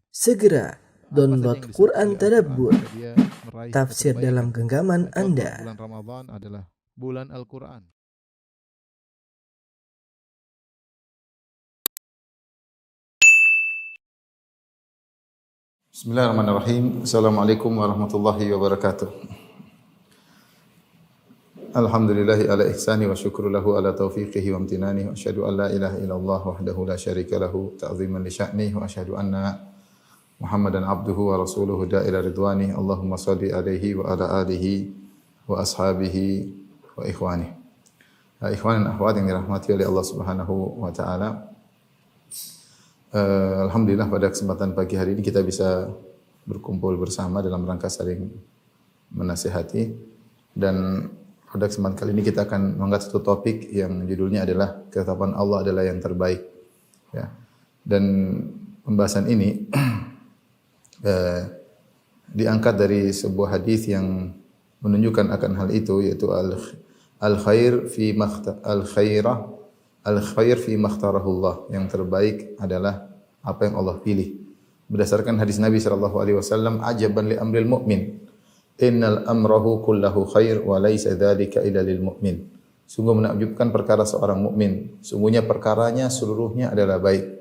Segera download yang Quran disebut oleh Tadabbur, Al-Quran, dia meraih tafsir kebaikan. dalam genggaman Dan Anda. bulan Ramadan adalah bulan Al-Quran. Bismillahirrahmanirrahim. Assalamualaikum warahmatullahi wabarakatuh. Alhamdulillahi ala ihsani wa syukru lahu ala taufiqihi wa amtinani wa asyhadu an la ilaha illallah wahdahu la syarika lahu ta'ziman li sya'nihi wa asyhadu anna Muhammadan abduhu wa rasuluhu da'ila ridwani. Allahumma salli alaihi wa ala alihi wa ashabihi wa ikhwani. Ikhwan dan akhwat yang dirahmati oleh Allah Subhanahu wa taala. Alhamdulillah pada kesempatan pagi hari ini kita bisa berkumpul bersama dalam rangka saling menasihati, dan pada kesempatan kali ini kita akan mengangkat satu topik yang judulnya adalah ketetapan Allah adalah yang terbaik. Ya. Dan pembahasan ini diangkat dari sebuah hadis yang menunjukkan akan hal itu, yaitu al-khair fi makhtarahullah, yang terbaik adalah apa yang Allah pilih. Berdasarkan hadis Nabi sallallahu alaihi wasallam, ajaban li amril mu'min, innal amrahu kullahu khair wa laisa dzalika illa lil mu'min. Sungguh menakjubkan perkara seorang mukmin, sungguhnya perkaranya seluruhnya adalah baik.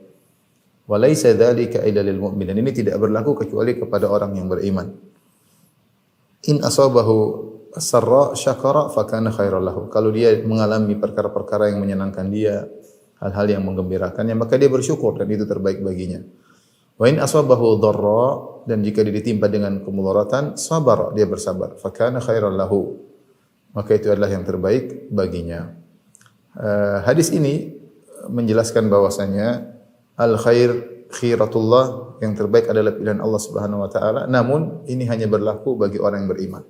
Wa laisa dzalika illa lil mu'min, dan ini tidak berlaku kecuali kepada orang yang beriman. In asabahu sarra syakara fakana khairan lahu. Kalau dia mengalami perkara-perkara yang menyenangkan dia, hal-hal yang menggembirakannya, maka dia bersyukur dan itu terbaik baginya. Wa in asabahu dharra, dan jika dia ditimpa dengan kemudaratan, sabar, dia bersabar, fakana khairan lahu, maka itu adalah yang terbaik baginya. Hadis ini menjelaskan bahwasanya al khair khiratullah, yang terbaik adalah pilihan Allah Subhanahu wa taala, namun ini hanya berlaku bagi orang yang beriman.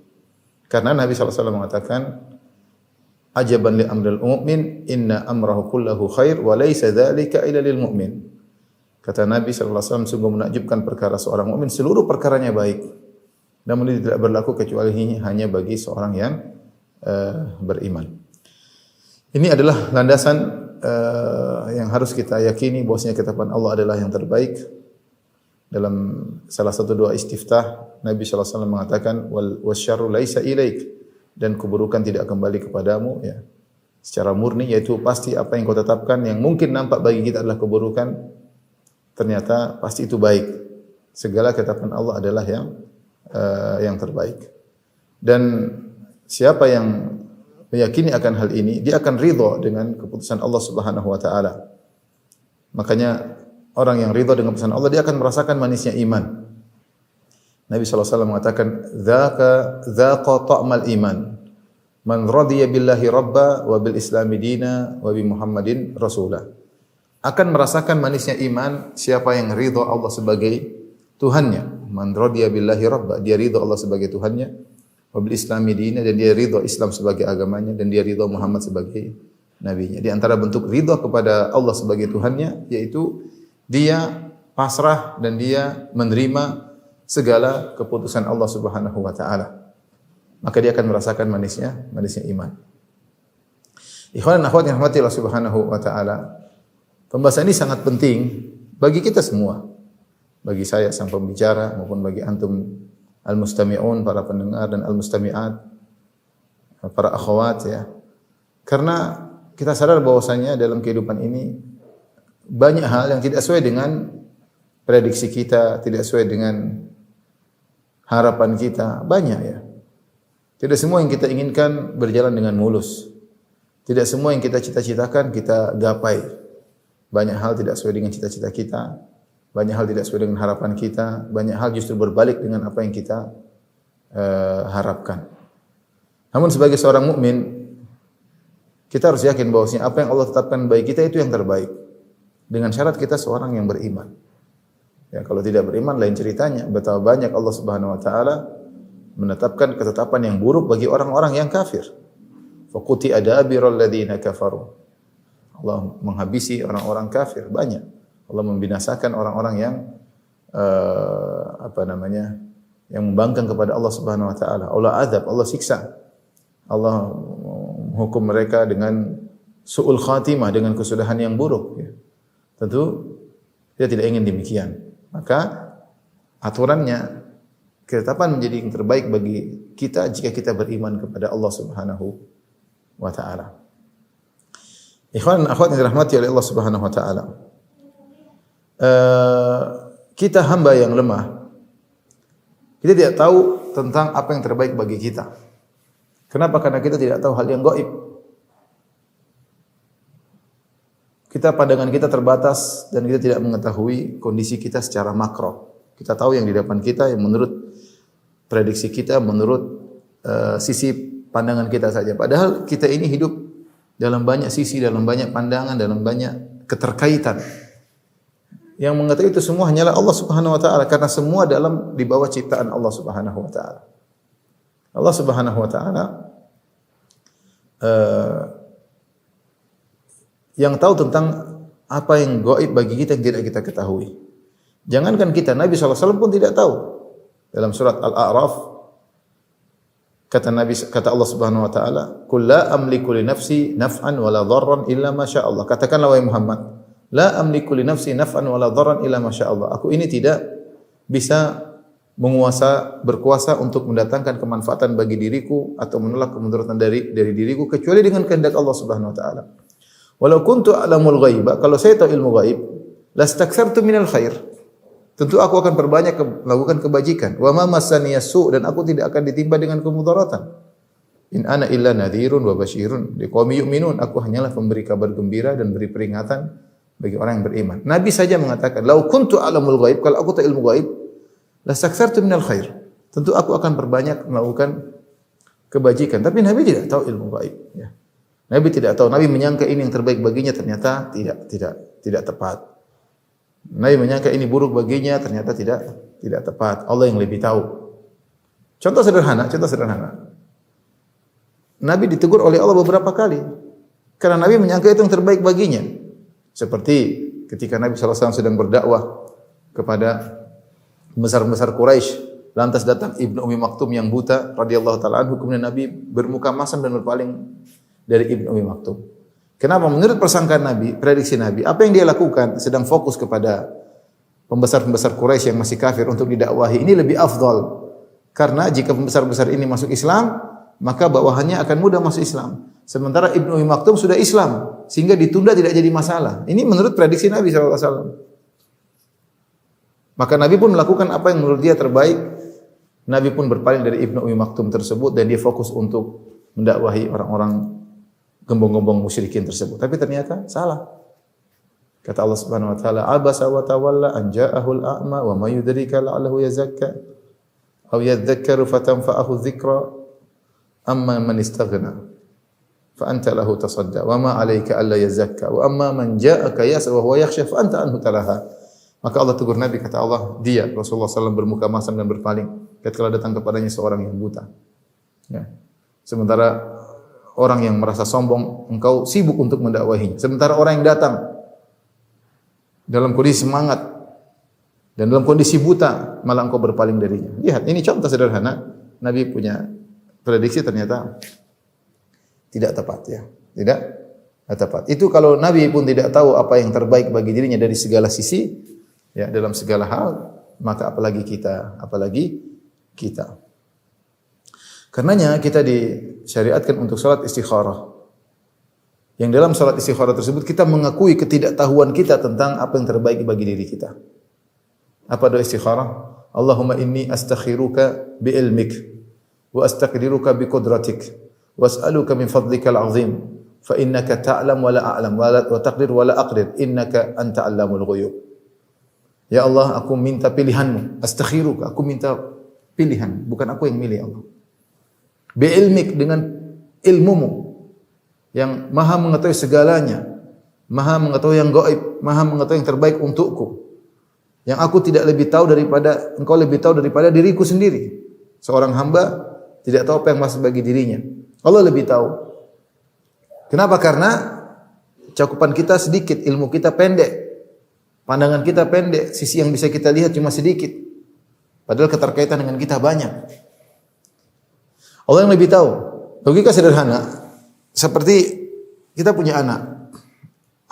Karena Nabi SAW mengatakan, ajaban li amril mu'min, inna amrahu kullahu khair, wa laysa dzalika illa lil mu'min. Kata Nabi SAW, sungguh menakjubkan perkara seorang mukmin, seluruh perkaranya baik. Namun ini tidak berlaku kecuali hanya bagi seorang yang beriman. Ini adalah landasan yang harus kita yakini, bahwasanya ketetapan Allah adalah yang terbaik. Dalam salah satu doa istiftah, Nabi SAW mengatakan, wasyarru laisa ilaik, dan keburukan tidak kembali kepadamu, ya, secara murni, yaitu pasti apa yang kau tetapkan yang mungkin nampak bagi kita adalah keburukan, ternyata pasti itu baik. Segala ketetapan Allah adalah yang terbaik. Dan siapa yang meyakini akan hal ini, dia akan ridha dengan keputusan Allah Subhanahu wa taala. Makanya orang yang ridha dengan keputusan Allah, dia akan merasakan manisnya iman. Nabi SAW mengatakan, dzaqa ta'mal iman, man radiya billahi rabba wa bil islami dina wa bi Muhammadin rasula. Akan merasakan manisnya iman siapa yang ridha Allah sebagai Tuhannya. Man radiya billahi rabba, dia ridha Allah sebagai Tuhannya, wa bil islami dina, dan dia ridha Islam sebagai agamanya, dan dia ridha Muhammad sebagai nabinya. Di antara bentuk ridha kepada Allah sebagai Tuhannya, yaitu dia pasrah dan dia menerima segala keputusan Allah Subhanahu wa taala. Maka dia akan merasakan manisnya iman. Ikhwan dan akhwat yang dirahmati Allah Subhanahu wa taala, pembahasan ini sangat penting bagi kita semua. Bagi saya sang pembicara maupun bagi antum al-mustami'un, para pendengar, dan al-mustami'at, para akhwat, ya. Karena kita sadar bahwasanya dalam kehidupan ini banyak hal yang tidak sesuai dengan prediksi kita, tidak sesuai dengan harapan kita, banyak, ya. Tidak semua yang kita inginkan berjalan dengan mulus. Tidak semua yang kita cita-citakan kita gapai. Banyak hal tidak sesuai dengan cita-cita kita, banyak hal tidak sesuai dengan harapan kita, banyak hal justru berbalik dengan apa yang kita harapkan. Namun sebagai seorang mukmin, kita harus yakin bahwasanya apa yang Allah tetapkan bagi kita itu yang terbaik. Dengan syarat kita seorang yang beriman. Ya, kalau tidak beriman lain ceritanya. Betapa banyak Allah Subhanahu wa taala menetapkan ketetapan yang buruk bagi orang-orang yang kafir. Faquti adabirul ladzina kafaru. Allah menghabisi orang-orang kafir, banyak. Allah membinasakan orang-orang yang yang membangkang kepada Allah Subhanahu wa taala. Allah azab, Allah siksa. Allah menghukum mereka dengan su'ul khatimah, dengan kesudahan yang buruk, ya. Tentu dia tidak ingin demikian. Maka aturannya, ketetapan menjadi yang terbaik bagi kita jika kita beriman kepada Allah Subhanahu wa taala. Ikhwan dan akhwat yang dirahmati oleh Allah Subhanahu wa taala. Kita hamba yang lemah. Kita tidak tahu tentang apa yang terbaik bagi kita. Kenapa? Karena kita tidak tahu hal yang gaib. Pandangan kita terbatas dan kita tidak mengetahui kondisi kita secara makro. Kita tahu yang di depan kita yang menurut prediksi kita, menurut sisi pandangan kita saja. Padahal kita ini hidup dalam banyak sisi, dalam banyak pandangan, dalam banyak keterkaitan. Yang mengetahui itu semua hanyalah Allah Subhanahu wa taala karena semua di bawah ciptaan Allah Subhanahu wa taala. Allah Subhanahu wa taala yang tahu tentang apa yang gaib bagi kita yang tidak kita ketahui. Jangankan kita, Nabi SAW pun tidak tahu. Dalam surat Al-A'raf kata Allah Subhanahu wa taala, "Qul la amliku li nafsi naf'an wala dharran illa ma syaa Allah." Katakanlah wahai Muhammad, la amliku li nafsi naf'an wala dharran illa ma syaa Allah. Aku ini tidak bisa berkuasa untuk mendatangkan kemanfaatan bagi diriku atau menolak kemudaratan dari diriku kecuali dengan kehendak Allah Subhanahu wa taala. Walau kuntu a'lamul ghaiba, kalau saya tahu ilmu gaib, lastakthartu minal khair. Tentu aku akan perbanyak melakukan kebajikan. Wa ma massani yasu, dan aku tidak akan ditimpa dengan kemudaratan. In ana illa nadhirun wa basyirun liqaumin yu'minun. Aku hanyalah pemberi kabar gembira dan beri peringatan bagi orang yang beriman. Nabi saja mengatakan, "Lau kuntu a'lamul ghaib," kalau aku tahu ilmu gaib, lastakthartu minal khair. Tentu aku akan perbanyak melakukan kebajikan. Tapi Nabi tidak tahu ilmu gaib, ya. Nabi tidak tahu. Nabi menyangka ini yang terbaik baginya, ternyata tidak tepat. Nabi menyangka ini buruk baginya, ternyata tidak tepat. Allah yang lebih tahu. Contoh sederhana. Nabi ditegur oleh Allah beberapa kali karena Nabi menyangka itu yang terbaik baginya. Seperti ketika Nabi SAW sedang berdakwah kepada besar-besar Quraisy, lantas datang Ibnu Ummi Maktum yang buta radhiyallahu taala anhu, kemudian Nabi bermuka masam dan berpaling dari Ibnu Ummi Maktum. Kenapa? Menurut persangkaan Nabi, prediksi Nabi, apa yang dia lakukan sedang fokus kepada pembesar-pembesar Quraisy yang masih kafir untuk didakwahi. Ini lebih afdal. Karena jika pembesar-besar ini masuk Islam, maka bawahannya akan mudah masuk Islam. Sementara Ibnu Ummi Maktum sudah Islam, sehingga ditunda tidak jadi masalah. Ini menurut prediksi Nabi SAW. Maka Nabi pun melakukan apa yang menurut dia terbaik. Nabi pun berpaling dari Ibnu Ummi Maktum tersebut dan dia fokus untuk mendakwahi orang-orang gembong-gembong musyrikin tersebut. Tapi ternyata salah. Kata Allah Subhanahu wa taala, "Abasa wa tawalla an ja'ahul a'ma wa may yudrika la'allahu yazakka aw yadhakkaru fatanfa'ahu dzikra amma man istaghna fa anta lahu tasadda wa ma 'alaika alla yazakka wa amma man ja'aka yas'a wa huwa yakhsha fa anta anhu talaha." Maka Allah tegur Nabi, kata Allah, dia Rasulullah SAW bermuka masam dan berpaling ketika datang kepadanya seorang yang buta. Ya. Sementara orang yang merasa sombong, engkau sibuk untuk mendakwahinya. Sementara orang yang datang dalam kondisi semangat dan dalam kondisi buta, malah engkau berpaling darinya. Lihat, ini contoh sederhana. Nabi punya prediksi ternyata tidak tepat, ya. Tidak tepat. Itu kalau Nabi pun tidak tahu apa yang terbaik bagi dirinya dari segala sisi, ya, dalam segala hal, maka apalagi kita. Karenanya kita disyariatkan untuk salat istikharah. Yang dalam salat istikharah tersebut kita mengakui ketidaktahuan kita tentang apa yang terbaik bagi diri kita. Apa doa istikharah? Allahumma inni astakhiruka bi ilmik wa astaqdiruka bi qudratik wa as'aluka min fadlikal azim fa innaka ta'lam wa la a'lam wa taqdir wa la aqdir innaka anta 'allamul ghuyub. Ya Allah, aku minta pilihanmu. Astakhiruka, aku minta pilihan, bukan aku yang milih, Allah. Bi'ilmik, dengan ilmumu yang maha mengetahui segalanya, maha mengetahui yang gaib, maha mengetahui yang terbaik untukku. Yang aku tidak lebih tahu daripada engkau, lebih tahu daripada diriku sendiri. Seorang hamba tidak tahu apa yang masuk bagi dirinya. Allah lebih tahu. Kenapa? Karena cakupan kita sedikit, ilmu kita pendek. Pandangan kita pendek, sisi yang bisa kita lihat cuma sedikit. Padahal keterkaitan dengan kita banyak. Allah yang lebih tahu. Logika sederhana, seperti kita punya anak.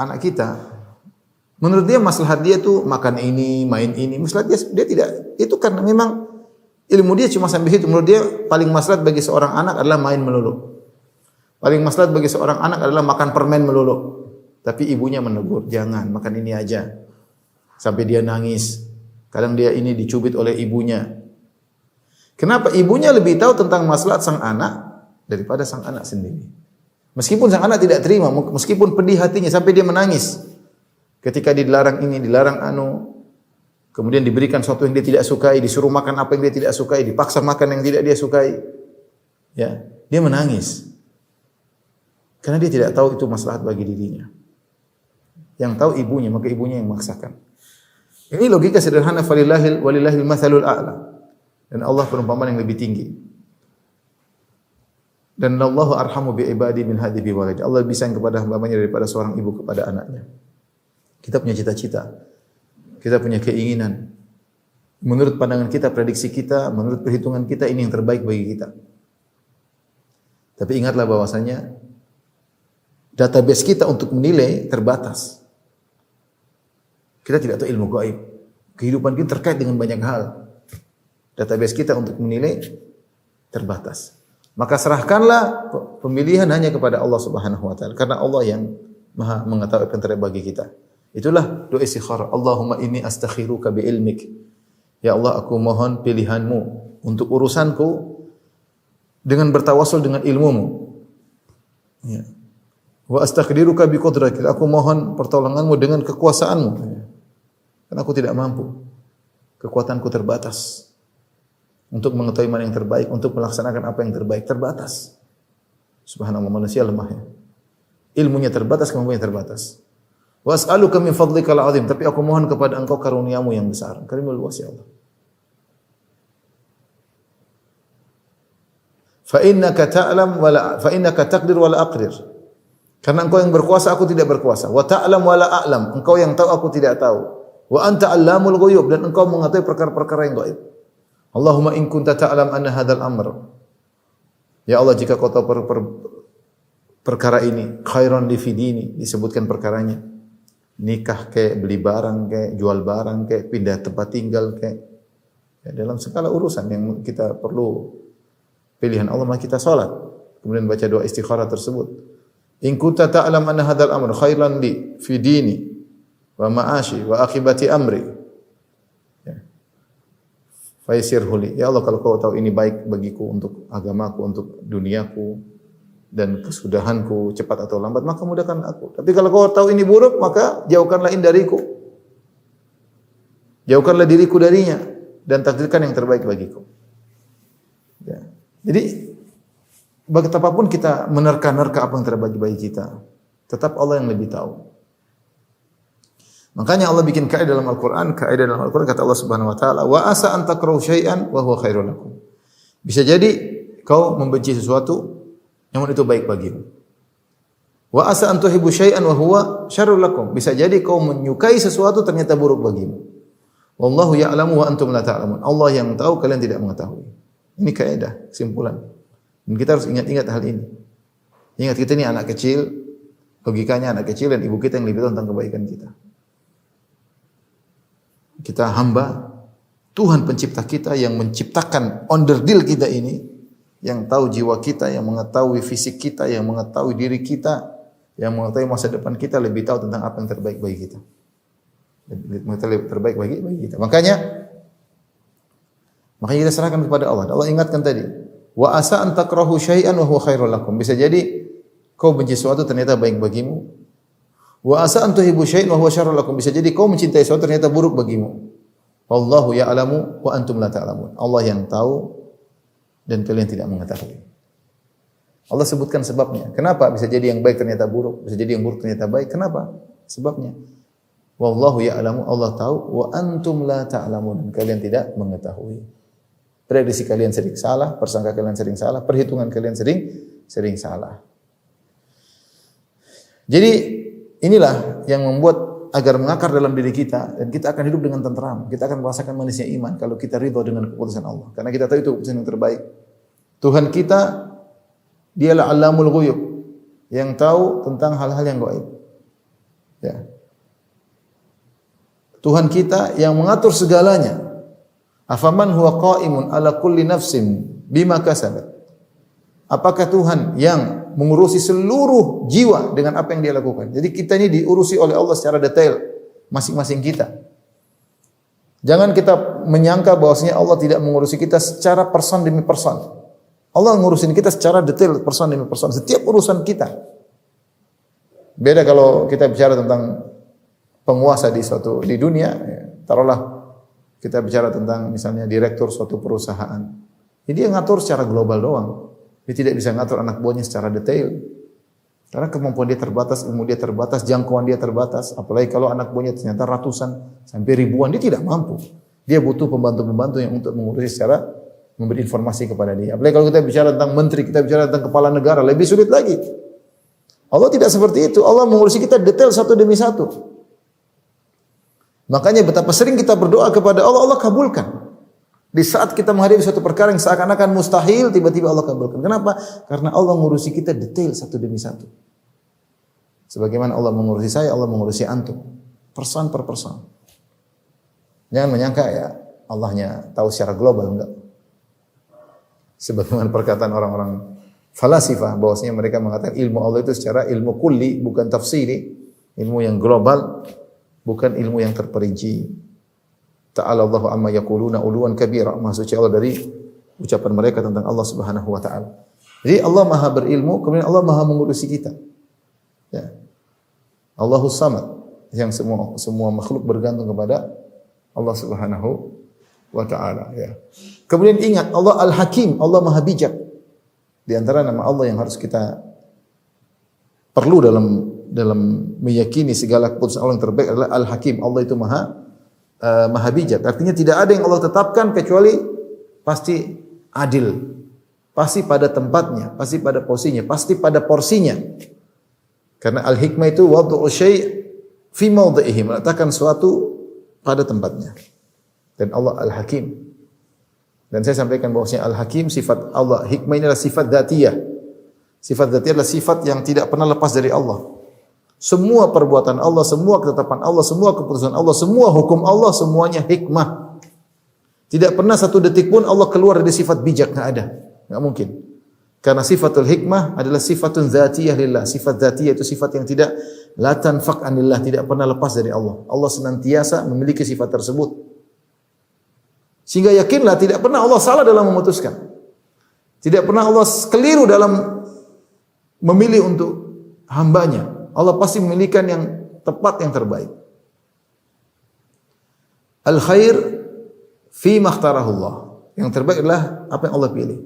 Anak kita Menurut dia maslahat dia tuh makan ini, main ini. Maslahat dia tidak. Itu karena memang ilmu dia cuma sampai situ. Menurut dia paling maslahat bagi seorang anak adalah main melulu. Paling maslahat bagi seorang anak adalah makan permen melulu. Tapi ibunya menegur, jangan makan ini aja. Sampai dia nangis. Kadang dia ini dicubit oleh ibunya. Kenapa? Ibunya lebih tahu tentang maslahat sang anak daripada sang anak sendiri. Meskipun sang anak tidak terima, meskipun pedih hatinya sampai dia menangis. Ketika dilarang ini, dilarang anu, kemudian diberikan sesuatu yang dia tidak sukai, disuruh makan apa yang dia tidak sukai, dipaksa makan yang tidak dia sukai. Ya, dia menangis. Karena dia tidak tahu itu maslahat bagi dirinya. Yang tahu ibunya, maka ibunya yang memaksakan. Ini logika sederhana walillahil matsalul a'la. Dan Allah perumpamaan yang lebih tinggi. Dan Allahu arhamu bi ibadi min hadi bi walid. Allah lebih sayang kepada hamba-Nya daripada seorang ibu kepada anaknya. Kita punya cita-cita. Kita punya keinginan. Menurut pandangan kita, prediksi kita, menurut perhitungan kita ini yang terbaik bagi kita. Tapi ingatlah bahwasanya database kita untuk menilai terbatas. Kita tidak tahu ilmu gaib. Kehidupan kita terkait dengan banyak hal. Database kita untuk menilai terbatas. Maka serahkanlah pemilihan hanya kepada Allah Subhanahu wa taala karena Allah yang Maha mengetahui apa yang terbaik bagi kita. Itulah doa istikharah. Allahumma inni astakhiruka bi ilmik. Ya Allah, aku mohon pilihanmu untuk urusanku dengan bertawassul dengan ilmumu. Ya. Wa astaqdiruka bi qudratik. Aku mohon pertolonganmu dengan kekuasaanmu. Ya. Karena aku tidak mampu. Kekuatanku terbatas. Untuk mengetahui mana yang terbaik, untuk melaksanakan apa yang terbaik, terbatas. Subhanallah, manusia lemah ya. Ilmunya terbatas, kemampuannya terbatas. Was'aluka min fadlikal azim, tapi aku mohon kepada Engkau karuniamu yang besar. Karimul luas ya Allah. Fa innaka taqdir wa la aqdir. Karena Engkau yang berkuasa, aku tidak berkuasa. Wa ta'lam wa la a'lam. Engkau yang tahu, aku tidak tahu. Wa anta 'allamul ghuyub, dan Engkau mengetahui perkara-perkara yang gaib. Allahumma in kunta ta'lam anna hadzal amr. Ya Allah, jika Kau tahu perkara ini khairan li fi dini, disebutkan perkaranya. Nikah kayak beli barang kayak jual barang kayak pindah tempat tinggal kayak ya, dalam segala urusan yang kita perlu pilihan Allah, maka kita salat. Kemudian baca doa istikharah tersebut. In kunta ta'lam anna hadzal amr khairan li fi dini wa ma'ashi wa akibati amri. Faisirhu li. Ya Allah, kalau Kau tahu ini baik bagiku, untuk agamaku, untuk duniaku dan kesudahanku cepat atau lambat, maka mudahkan aku. Tapi kalau Kau tahu ini buruk, maka jauhkanlah ini dariku. Jauhkanlah diriku darinya dan takdirkan yang terbaik bagiku. Ya. Jadi betapapun kita menerka-nerka apa yang terbaik bagi kita, tetap Allah yang lebih tahu. Makanya Allah bikin kaidah dalam Al-Quran, kata Allah Subhanahu Wa Taala, wa asa an takrahu syai'an wa huwa khairul lakum. Bisa jadi kau membenci sesuatu, namun itu baik bagimu. Wa asa an tuhibbu syai'an wa huwa syarrul lakum. Bisa jadi kau menyukai sesuatu ternyata buruk bagimu. Wallahu ya'lamu wa antum la ta'lamun. Allah yang tahu, kalian tidak mengetahui. Ini kaidah, kesimpulan. Dan kita harus ingat-ingat hal ini. Ingat, kita ini anak kecil, logikanya anak kecil dan ibu kita yang lebih tahu tentang kebaikan kita. Kita hamba Tuhan pencipta kita yang menciptakan onderdil kita ini, yang tahu jiwa kita, yang mengetahui fisik kita, yang mengetahui diri kita, yang mengetahui masa depan kita, lebih tahu tentang apa yang terbaik bagi kita. Lebih terbaik bagi kita. Makanya kita serahkan kepada Allah. Allah ingatkan tadi, wa asa an takrahu syai'an wa huwa khairul lakum. Bisa jadi kau benci sesuatu ternyata baik bagimu. Wa asa an tuhibbu syai'an wa huwa syarrul lakum. Bisa jadi kau mencintai sesuatu ternyata buruk bagimu. Wallahu ya'lamu wa antum la ta'lamun. Allah yang tahu dan kalian tidak mengetahui. Allah sebutkan sebabnya. Kenapa bisa jadi yang baik ternyata buruk, bisa jadi yang buruk ternyata baik? Kenapa? Sebabnya. Wallahu ya'lamu, Allah tahu, wa antum la ta'lamun. Kalian tidak mengetahui. Prediksi kalian sering salah, persangka kalian sering salah, perhitungan kalian sering salah. Jadi inilah yang membuat agar mengakar dalam diri kita dan kita akan hidup dengan tenteram. Kita akan merasakan manisnya iman kalau kita ridha dengan keputusan Allah. Karena kita tahu itu keputusan yang terbaik. Tuhan kita dialah Allamul Ghuyub, yang tahu tentang hal-hal yang gaib. Ya. Tuhan kita yang mengatur segalanya. Afaman huwa qa'imun ala kulli nafsin bima kasabat. Apakah Tuhan yang mengurusi seluruh jiwa dengan apa yang dia lakukan? Jadi kita ini diurusi oleh Allah secara detail, masing-masing kita. Jangan kita menyangka bahwasanya Allah tidak mengurusi kita secara person demi person. Allah mengurusi kita secara detail, person demi person, setiap urusan kita. Beda kalau kita bicara tentang penguasa di dunia, taruhlah kita bicara tentang misalnya direktur suatu perusahaan. Jadi dia ngatur secara global doang. Dia tidak bisa ngatur anak buahnya secara detail. Karena kemampuan dia terbatas, ilmu dia terbatas, jangkauan dia terbatas. Apalagi kalau anak buahnya ternyata ratusan sampai ribuan, dia tidak mampu. Dia butuh pembantu-pembantu yang untuk mengurusi secara memberi informasi kepada dia. Apalagi kalau kita bicara tentang menteri, kita bicara tentang kepala negara, lebih sulit lagi. Allah tidak seperti itu. Allah mengurusi kita detail satu demi satu. Makanya betapa sering kita berdoa kepada Allah, Allah kabulkan. Di saat kita menghadapi suatu perkara yang seakan-akan mustahil, tiba-tiba Allah kabulkan. Kenapa? Karena Allah mengurusi kita detail satu demi satu. Sebagaimana Allah mengurusi saya, Allah mengurusi antum. Person per person. Jangan menyangka ya Allahnya tahu secara global, enggak. Sebagaimana perkataan orang-orang falasifah, bahwasanya mereka mengatakan ilmu Allah itu secara ilmu kulli, bukan tafsiri. Ilmu yang global, bukan ilmu yang terperinci. Ta'ala Allahu amma yaquluna uluwan kabira. Maha suci Allah dari ucapan mereka tentang Allah Subhanahu wa taala. Jadi Allah Maha berilmu, kemudian Allah Maha mengurusi kita. Ya. Allahus Samad, yang semua makhluk bergantung kepada Allah Subhanahu wa taala, ya. Kemudian ingat Allah Al-Hakim, Allah Maha bijak. Di antara nama Allah yang harus kita perlu dalam meyakini segala keputusan Allah yang terbaik adalah Al-Hakim. Allah itu Maha bijak. Artinya tidak ada yang Allah tetapkan kecuali pasti adil. Pasti pada tempatnya, pasti pada posisinya, pasti pada porsinya. Karena al-hikmah itu wad'u syai' fi mawdhihi, meletakkan suatu pada tempatnya. Dan Allah Al-Hakim. Dan saya sampaikan bahwasanya Al-Hakim sifat Allah, hikmah ini adalah sifat dzatiyah. Sifat dzatiyah adalah sifat yang tidak pernah lepas dari Allah. Semua perbuatan Allah, semua ketetapan Allah, semua keputusan Allah, semua hukum Allah, semuanya hikmah. Tidak pernah satu detik pun Allah keluar dari sifat bijak, enggak ada. Enggak mungkin. Karena sifatul hikmah adalah sifatun dzatiyah lillah. Sifat dzatiyah itu sifat yang tidak la tanfaq anillah, tidak pernah lepas dari Allah. Allah senantiasa memiliki sifat tersebut. Sehingga yakinlah tidak pernah Allah salah dalam memutuskan. Tidak pernah Allah keliru dalam memilih untuk hambanya. Allah pasti memilihkan yang tepat, yang terbaik. Al-khair fi makhtarahullah. Yang terbaik adalah apa yang Allah pilih.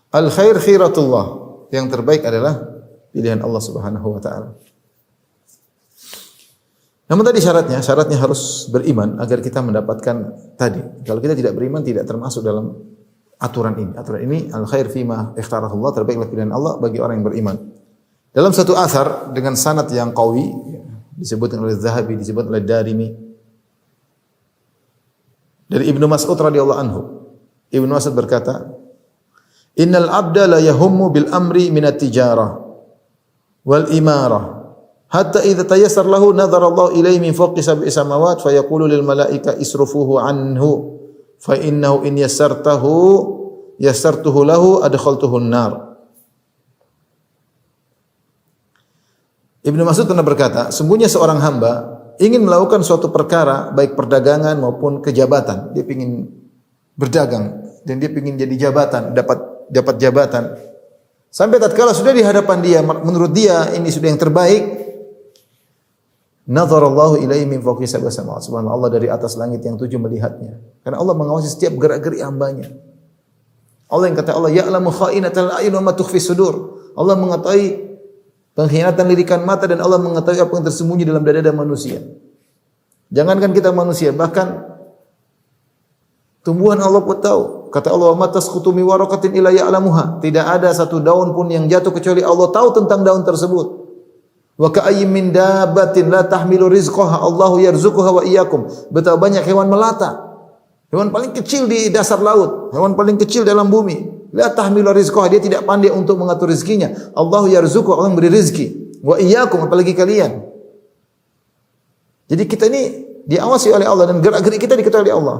Al-khair khiratullah. Yang terbaik adalah pilihan Allah Subhanahu wa taala. Namun tadi syaratnya harus beriman agar kita mendapatkan tadi. Kalau kita tidak beriman tidak termasuk dalam aturan ini. Aturan ini al-khair fima ikhtarahullah, terbaiklah pilihan Allah bagi orang yang beriman. Dalam satu athar dengan sanad yang qawi, disebutkan oleh Zahabi, disebut oleh Darimi, dari Ibnu Mas'ud radhiyallahu anhu. Ibnu Mas'ud berkata, "Innal abda la yahummu bil amri minat tijarah wal imarah. Hatta idza tayassar lahu nadhara Allah ilaihi min fawqi sab'i samawat fa yaqulu lil malaika isrufuhu anhu fa innahu in yassartuhu lahu adkhaltuhu an-nar." Ibnu Mas'ud pernah berkata, sungguhnya seorang hamba ingin melakukan suatu perkara baik perdagangan maupun kejabatan. Dia ingin berdagang dan dia ingin jadi jabatan, dapat jabatan. Sampai tatkala sudah di hadapan dia, menurut dia ini sudah yang terbaik, nazarallahu ilaihi min fawqi sab'i samawat. Subhanallah, Allah dari atas langit yang 7 melihatnya. Karena Allah mengawasi setiap gerak-gerik hambanya. Allah yang kata Allah, ya'lamu kha'inatal a'yun wa ma tukhfi sudur. Allah mengetahui pengkhianatan lirikan mata dan Allah mengetahui apa yang tersembunyi dalam dada manusia. Jangankan kita manusia, bahkan tumbuhan Allah pun tahu. Kata Allah, "Ma tasqutu min waraqatin illa ya'lamuha." Tidak ada satu daun pun yang jatuh kecuali Allah tahu tentang daun tersebut. Wa ka'ayyin min dabbatin la tahmilu rizqaha Allahu yarzuquha wa iyyakum. Betapa banyak hewan melata. Hewan paling kecil di dasar laut, hewan paling kecil dalam bumi. La tahmilu rizqah, dia tidak pandai untuk mengatur rezekinya. Allahu yarzuqu, Allah memberi rezeki. Wa iyyakum, apalagi kalian. Jadi kita ini diawasi oleh Allah dan gerak-gerik kita diketahui oleh Allah.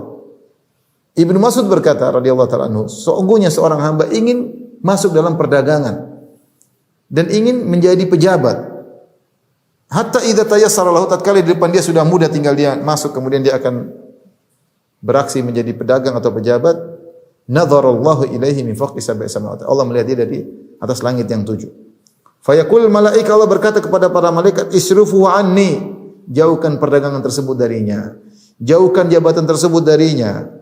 Ibnu Mas'ud berkata radhiyallahu taala anhu, sesungguhnya seorang hamba ingin masuk dalam perdagangan dan ingin menjadi pejabat. Hatta idza tayassara lahu, tatkala di depan dia sudah mudah, tinggal dia masuk, kemudian dia akan beraksi menjadi pedagang atau pejabat. Nadharallahu ilaihi min fawqi sab'i samawati. Allah melihat dia dari atas langit yang 7. Fayaqul malaika, Allah berkata kepada para malaikat, isrufu anni, jauhkan perdagangan tersebut darinya, jauhkan jabatan tersebut darinya.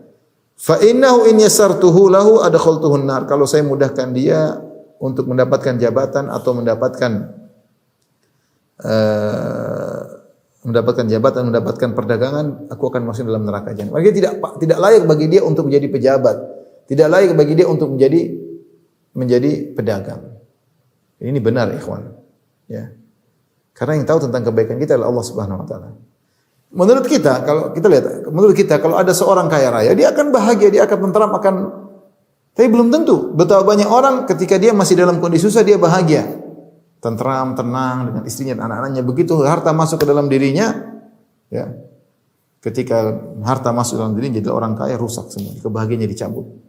Fa innahu in yasartuhu lahu adkhaltuhu an-nar. Kalau saya mudahkan dia untuk mendapatkan jabatan atau mendapatkan perdagangan, aku akan masuk dalam neraka jahanam. Maka tidak layak bagi dia untuk menjadi pejabat, tidak layak bagi dia untuk menjadi pedagang. Ini benar, ikhwan. Ya. Karena yang tahu tentang kebaikan kita adalah Allah Subhanahu wa taala. Menurut kita, kalau ada seorang kaya raya, dia akan bahagia, dia akan tentram, tapi belum tentu. Betapa banyak orang ketika dia masih dalam kondisi susah dia bahagia, tentram, tenang dengan istrinya dan anak-anaknya. Begitu harta masuk ke dalam dirinya, ya. Ketika harta masuk dalam dirinya, jadi orang kaya, rusak semua. Kebahagiaannya dicabut.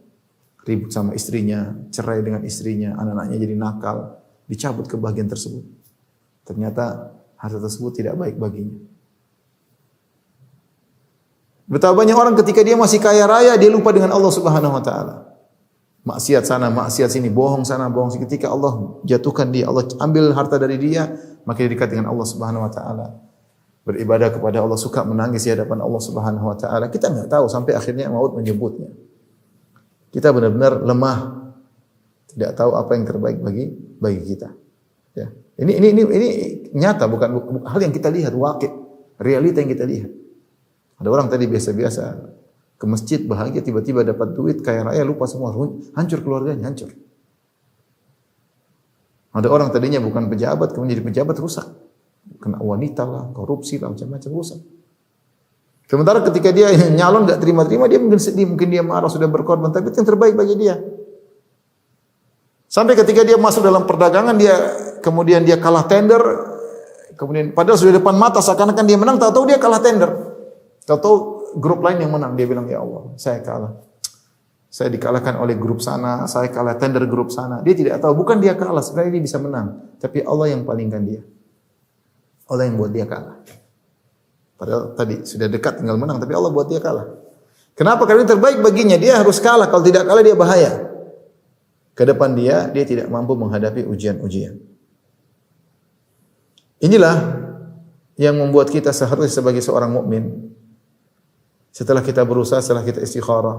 Ribut sama istrinya, cerai dengan istrinya, anak-anaknya jadi nakal, dicabut kebahagiaan tersebut. Ternyata harta tersebut tidak baik baginya. Betapa banyak orang ketika dia masih kaya raya, dia lupa dengan Allah Subhanahu wa taala. Maksiat sana, maksiat sini, bohong sana, bohong sini. Ketika Allah jatuhkan dia, Allah ambil harta dari dia, maka dia dekat dengan Allah Subhanahu wa taala. Beribadah kepada Allah, suka menangis di hadapan Allah Subhanahu wa taala. Kita enggak tahu sampai akhirnya maut menjemputnya. Kita benar-benar lemah. Tidak tahu apa yang terbaik bagi kita. Ya. Ini nyata, bukan hal yang kita lihat, waqi', realita yang kita lihat. Ada orang tadi biasa-biasa ke masjid bahagia, tiba-tiba dapat duit, kaya raya, lupa semua, hancur keluarganya, hancur. Ada orang tadinya bukan pejabat, kemudian jadi pejabat, rusak. Kena wanita lah, korupsi lah, macam-macam, rusak. Sementara ketika dia nyalon enggak terima-terima, dia mungkin sedih, mungkin dia marah, sudah berkorban, tapi itu yang terbaik bagi dia. Sampai ketika dia masuk dalam perdagangan, kemudian dia kalah tender, kemudian padahal sudah depan mata seakan-akan dia menang, tahu-tahu dia kalah tender. Tahu-tahu grup lain yang menang, dia bilang, ya Allah, saya kalah. Saya dikalahkan oleh grup sana, saya kalah tender grup sana. Dia tidak tahu, bukan dia kalah, sebenarnya dia bisa menang. Tapi Allah yang palingkan dia. Allah yang buat dia kalah. Padahal tadi sudah dekat tinggal menang, tapi Allah buat dia kalah. Kenapa? Karena ini terbaik baginya, dia harus kalah. Kalau tidak kalah dia bahaya. Ke depan dia tidak mampu menghadapi ujian-ujian. Inilah yang membuat kita seharusnya sebagai seorang mukmin, setelah kita berusaha, setelah kita istikharah,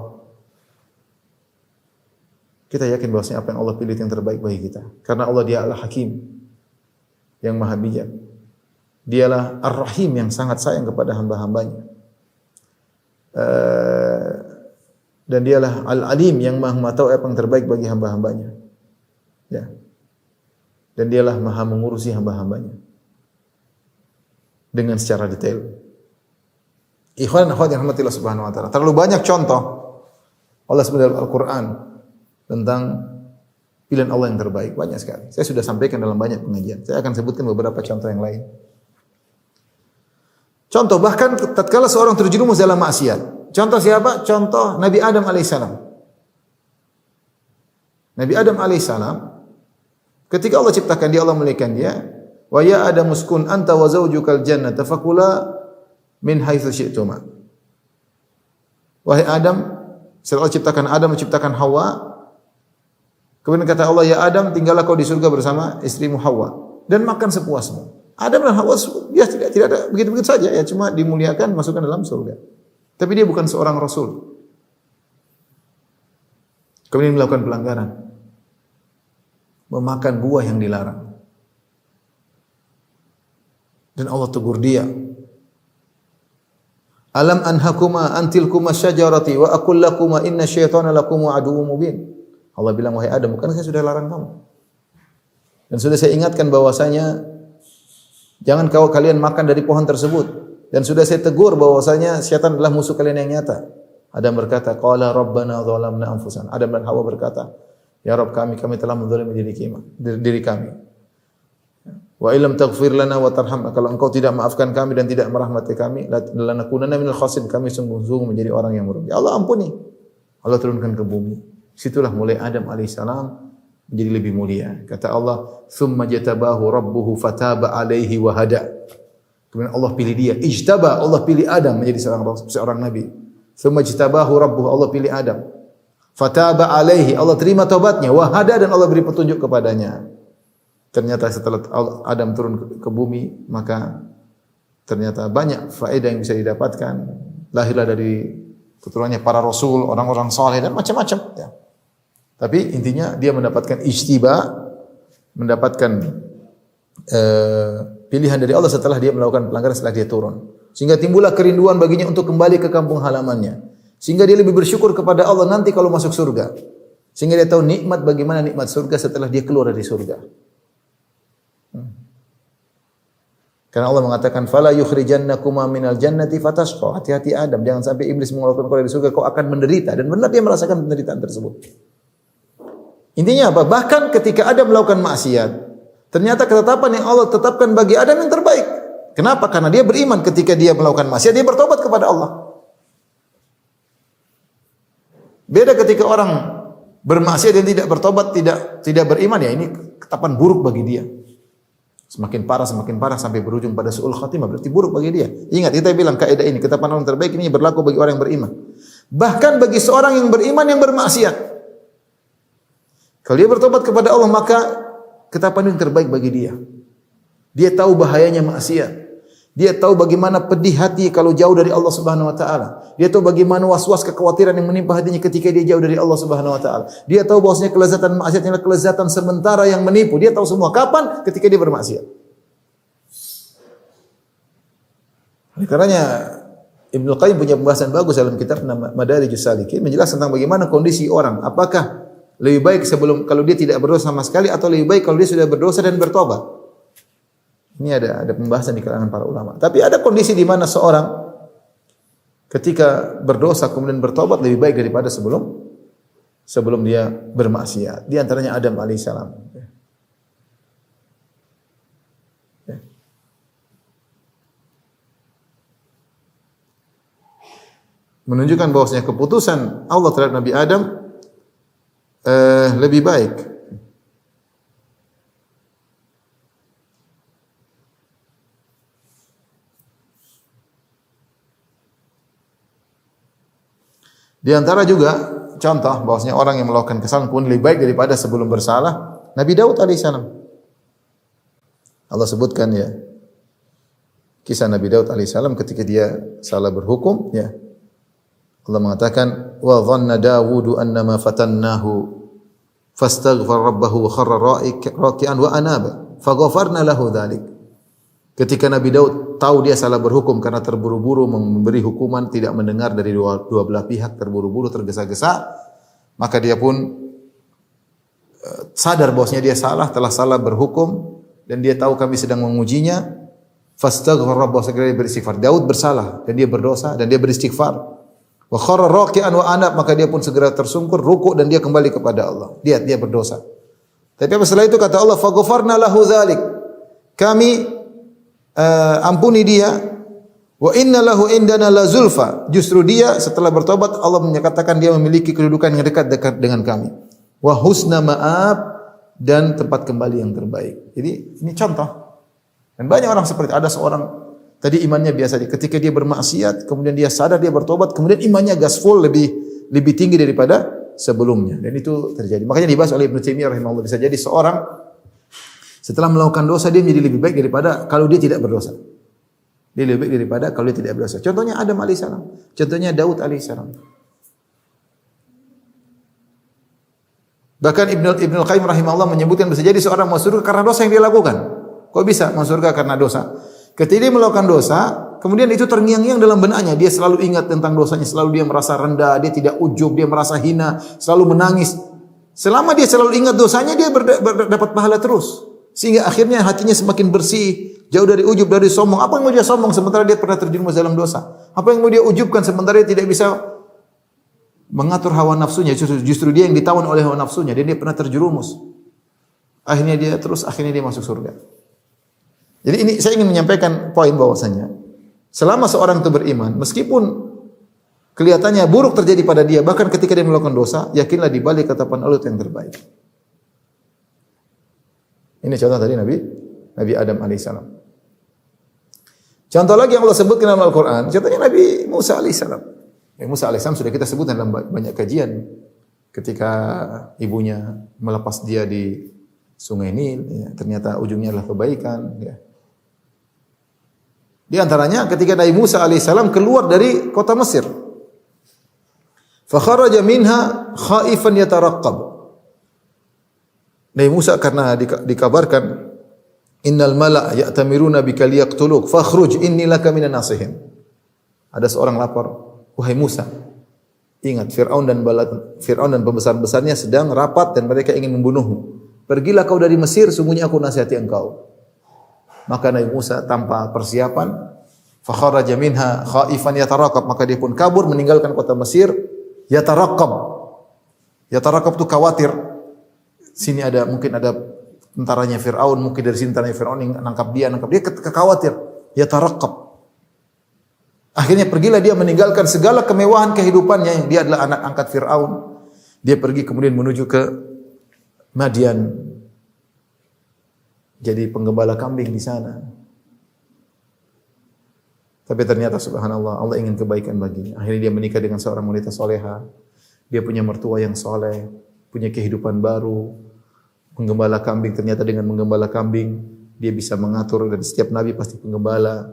kita yakin bahwasanya apa yang Allah pilih yang terbaik bagi kita. Karena Allah Dia Al-Hakim, yang Maha Bijak. Dialah Ar-Rahim, yang sangat sayang kepada hamba-hambanya. Dan Dialah Al-Alim, yang Maha mengetahui apa yang terbaik bagi hamba-hambanya. Ya. Dan Dialah Maha mengurusi hamba-hambanya dengan secara detail. Ikhwan dan akhwat yang rahmatillah subhanahu wa ta'ala. Terlalu banyak contoh Allah sebut dalam Al-Quran tentang pilihan Allah yang terbaik. Banyak sekali. Saya sudah sampaikan dalam banyak pengajian. Saya akan sebutkan beberapa contoh yang lain. Contoh, bahkan tatkala seorang terjerumus dalam maksiat. Contoh siapa? Contoh Nabi Adam alaihissalam. Nabi Adam alaihissalam, ketika Allah ciptakan dia, Allah memilihkan dia. Wa ya Adam uskun anta wa zawjukal jannata fakula min haitsu syi'tuma. Wahai Adam, setelah Allah ciptakan Adam, menciptakan Hawa, kemudian kata Allah, ya Adam, tinggallah kau di surga bersama istrimu Hawa dan makan sepuasmu. Adam dan Hawa dia tidak ada begitu-begitu saja, ya cuma dimuliakan, masukkan dalam surga. Tapi dia bukan seorang rasul. Kemudian melakukan pelanggaran, memakan buah yang dilarang. Dan Allah tegur dia. Alam anhakuma antilkuma syajarati wa aqul lakuma inna syaitana lakum aduwwum mubin. Allah bilang, wahai Adam, bukan saya sudah larang kamu? Dan sudah saya ingatkan bahwasanya jangan kalian makan dari pohon tersebut. Dan sudah saya tegur bahwasanya syaitan adalah musuh kalian yang nyata. Adam berkata, qala rabbana zalamna anfusana. Adam dan Hawa berkata, Ya Rabb kami telah menzalimi diri kami. Wa illam taghfir lana wa tarhamna, kalau engkau tidak maafkan kami dan tidak merahmati kami, lanakunanna minal khasirin, kami sungguh-sungguh menjadi orang yang merugi. Allah ampuni. Allah turunkan ke bumi. Situlah mulai Adam alaihissalam menjadi lebih mulia. Kata Allah, "Tsumma jatabahu rabbuhu fataba alaihi wa hada." Kemudian Allah pilih dia. Ijtaba, Allah pilih Adam menjadi seorang nabi. Tsumma jatabahu rabbuhu, Allah pilih Adam. Fataba alaihi, Allah terima taubatnya. Wa hada, dan Allah beri petunjuk kepadanya. Ternyata setelah Adam turun ke bumi, maka ternyata banyak faedah yang bisa didapatkan. Lahirlah dari keturunannya para rasul, orang-orang saleh dan macam-macam. Ya. Tapi intinya dia mendapatkan ijtiba, mendapatkan pilihan dari Allah setelah dia melakukan pelanggaran, setelah dia turun. Sehingga timbullah kerinduan baginya untuk kembali ke kampung halamannya. Sehingga dia lebih bersyukur kepada Allah nanti kalau masuk surga. Sehingga dia tahu nikmat, bagaimana nikmat surga setelah dia keluar dari surga. Karena Allah mengatakan, "Fala yukhrijannakuma minal jannati fatashqa." Hati-hati Adam, jangan sampai iblis mengeluarkan kau dari surga, kau akan menderita. Dan benar dia merasakan penderitaan tersebut. Intinya apa? Bahkan ketika Adam melakukan maksiat, ternyata ketetapan yang Allah tetapkan bagi Adam yang terbaik. Kenapa? Karena dia beriman. Ketika dia melakukan maksiat, dia bertobat kepada Allah. Beda ketika orang bermaksiat dan tidak bertobat, tidak beriman, ya ini ketetapan buruk bagi dia. Semakin parah sampai berujung pada su'ul khatimah, berarti buruk bagi dia. Ingat, kita bilang kaidah ini, ketetapan orang terbaik ini berlaku bagi orang yang beriman. Bahkan bagi seorang yang beriman yang bermaksiat. Kalau dia bertobat kepada Allah, maka ketetapan yang terbaik bagi dia. Dia tahu bahayanya maksiat. Dia tahu bagaimana pedih hati kalau jauh dari Allah Subhanahu wa taala. Dia tahu bagaimana was-was kekhawatiran yang menimpa hatinya ketika dia jauh dari Allah Subhanahu wa taala. Dia tahu bahwasanya kelezatan maksiat adalah kelezatan sementara yang menipu. Dia tahu semua kapan ketika dia bermaksiat. Oleh karenanya Ibnu Qayyim punya pembahasan bagus dalam kitab Madarijus Salikin menjelaskan tentang bagaimana kondisi orang. Apakah lebih baik sebelum kalau dia tidak berdosa sama sekali atau lebih baik kalau dia sudah berdosa dan bertobat. Ini ada pembahasan di kalangan para ulama. Tapi ada kondisi di mana seorang ketika berdosa kemudian bertobat lebih baik daripada sebelum dia bermaksiat. Di antaranya Adam alaihissalam. Menunjukkan bahwasanya keputusan Allah terhadap Nabi Adam lebih baik. Di antara juga contoh bahwasanya orang yang melakukan kesalahan pun lebih baik daripada sebelum bersalah, Nabi Daud alaihissalam. Allah sebutkan ya kisah Nabi Daud alaihissalam ketika dia salah berhukum, ya. Allah mengatakan wa dhanna Dawudu annama fatannahu fastaghfar rabbahu wa kharra raki'an wa anaba faghafarna lahu dzalik. Ketika Nabi Daud tahu dia salah berhukum karena terburu-buru memberi hukuman, tidak mendengar dari dua belah pihak, terburu-buru, tergesa-gesa, maka dia pun sadar bahwasanya dia telah salah berhukum dan dia tahu kami sedang mengujinya. Fastaghfar rabbahu, segera beristighfar. Daud bersalah dan dia berdosa dan dia beristighfar. Wa kharra raki'an wa anab, maka dia pun segera tersungkur, rukuk dan dia kembali kepada Allah. Dia berdosa. Tapi setelah itu kata Allah, faghfarna lahu dzalik. Kami ampuni dia. Wa inna lahu indana la zulfa. Justru dia setelah bertobat Allah menyatakan dia memiliki kedudukan yang dekat dengan kami. Wa husna ma'ab, dan tempat kembali yang terbaik. Jadi ini contoh. Dan banyak orang seperti ada seorang tadi imannya biasa saja. Ketika dia bermaksiat, kemudian dia sadar dia bertobat, kemudian imannya gaspol lebih tinggi daripada sebelumnya. Dan itu terjadi. Makanya dibahas oleh Ibnu Taimiyah rahimahullah, bisa jadi seorang setelah melakukan dosa dia menjadi lebih baik daripada kalau dia tidak berdosa. Dia lebih baik daripada kalau dia tidak berdosa. Contohnya Adam alaihissalam, contohnya Daud alaihissalam. Bahkan Ibnu Qayyim rahimahullah menyebutkan bisa jadi seorang masuk surga karena dosa yang dia lakukan. Kok bisa masuk surga karena dosa? Ketika dia melakukan dosa, kemudian itu terngiang-ngiang dalam benaknya, dia selalu ingat tentang dosanya, selalu dia merasa rendah, dia tidak ujub, dia merasa hina, selalu menangis. Selama dia selalu ingat dosanya, dia dapat pahala terus. Sehingga akhirnya hatinya semakin bersih, jauh dari ujub, dari sombong. Apa yang mau dia sombong sementara dia pernah terjerumus dalam dosa? Apa yang mau dia ujubkan sementara dia tidak bisa mengatur hawa nafsunya, justru dia yang ditawan oleh hawa nafsunya dan dia pernah terjerumus. Akhirnya dia masuk surga. Jadi ini saya ingin menyampaikan poin bahwasanya selama seorang itu beriman, meskipun kelihatannya buruk terjadi pada dia, bahkan ketika dia melakukan dosa, yakinlah di balik ketetapan Allah itu yang terbaik. Ini contoh tadi Nabi Adam alaihissalam. Contoh lagi yang Allah sebutkan dalam Al-Quran, contohnya Nabi Musa alaihissalam. Nabi Musa alaihissalam sudah kita sebutkan dalam banyak kajian. Ketika ibunya melepas dia di sungai Nil, ya, ternyata ujungnya adalah kebaikan. Ya. Di antaranya ketika Nabi Musa alaihissalam keluar dari kota Mesir. Fakharaja minha khaifan yataraqqab. Nabi Musa karena dikabarkan innal mala' ya'tamiruna bika liyaqtuluk fakhruj inni laka minan nasihin. Ada seorang lapor, wahai Musa, ingat Firaun dan pembesar-besarnya sedang rapat dan mereka ingin membunuhmu. Pergilah kau dari Mesir, sungguhnya aku nasihati engkau. Maka Nabi Musa tanpa persiapan, fakharaja minha khaifan yatarakab, maka dia pun kabur meninggalkan kota Mesir. Yatarakab itu khawatir. Sini mungkin ada tentaranya Firaun, mungkin dari sini tentaranya Firaun yang nangkap dia khawatir. Yatarakab. Akhirnya pergilah dia meninggalkan segala kemewahan kehidupannya yang dia adalah anak angkat Firaun. Dia pergi kemudian menuju ke Madian. Jadi penggembala kambing di sana. Tapi ternyata subhanallah Allah ingin kebaikan baginya. Akhirnya dia menikah dengan seorang wanita soleha. Dia punya mertua yang soleh, punya kehidupan baru. Penggembala kambing, ternyata dengan menggembala kambing dia bisa mengatur dan setiap nabi pasti penggembala.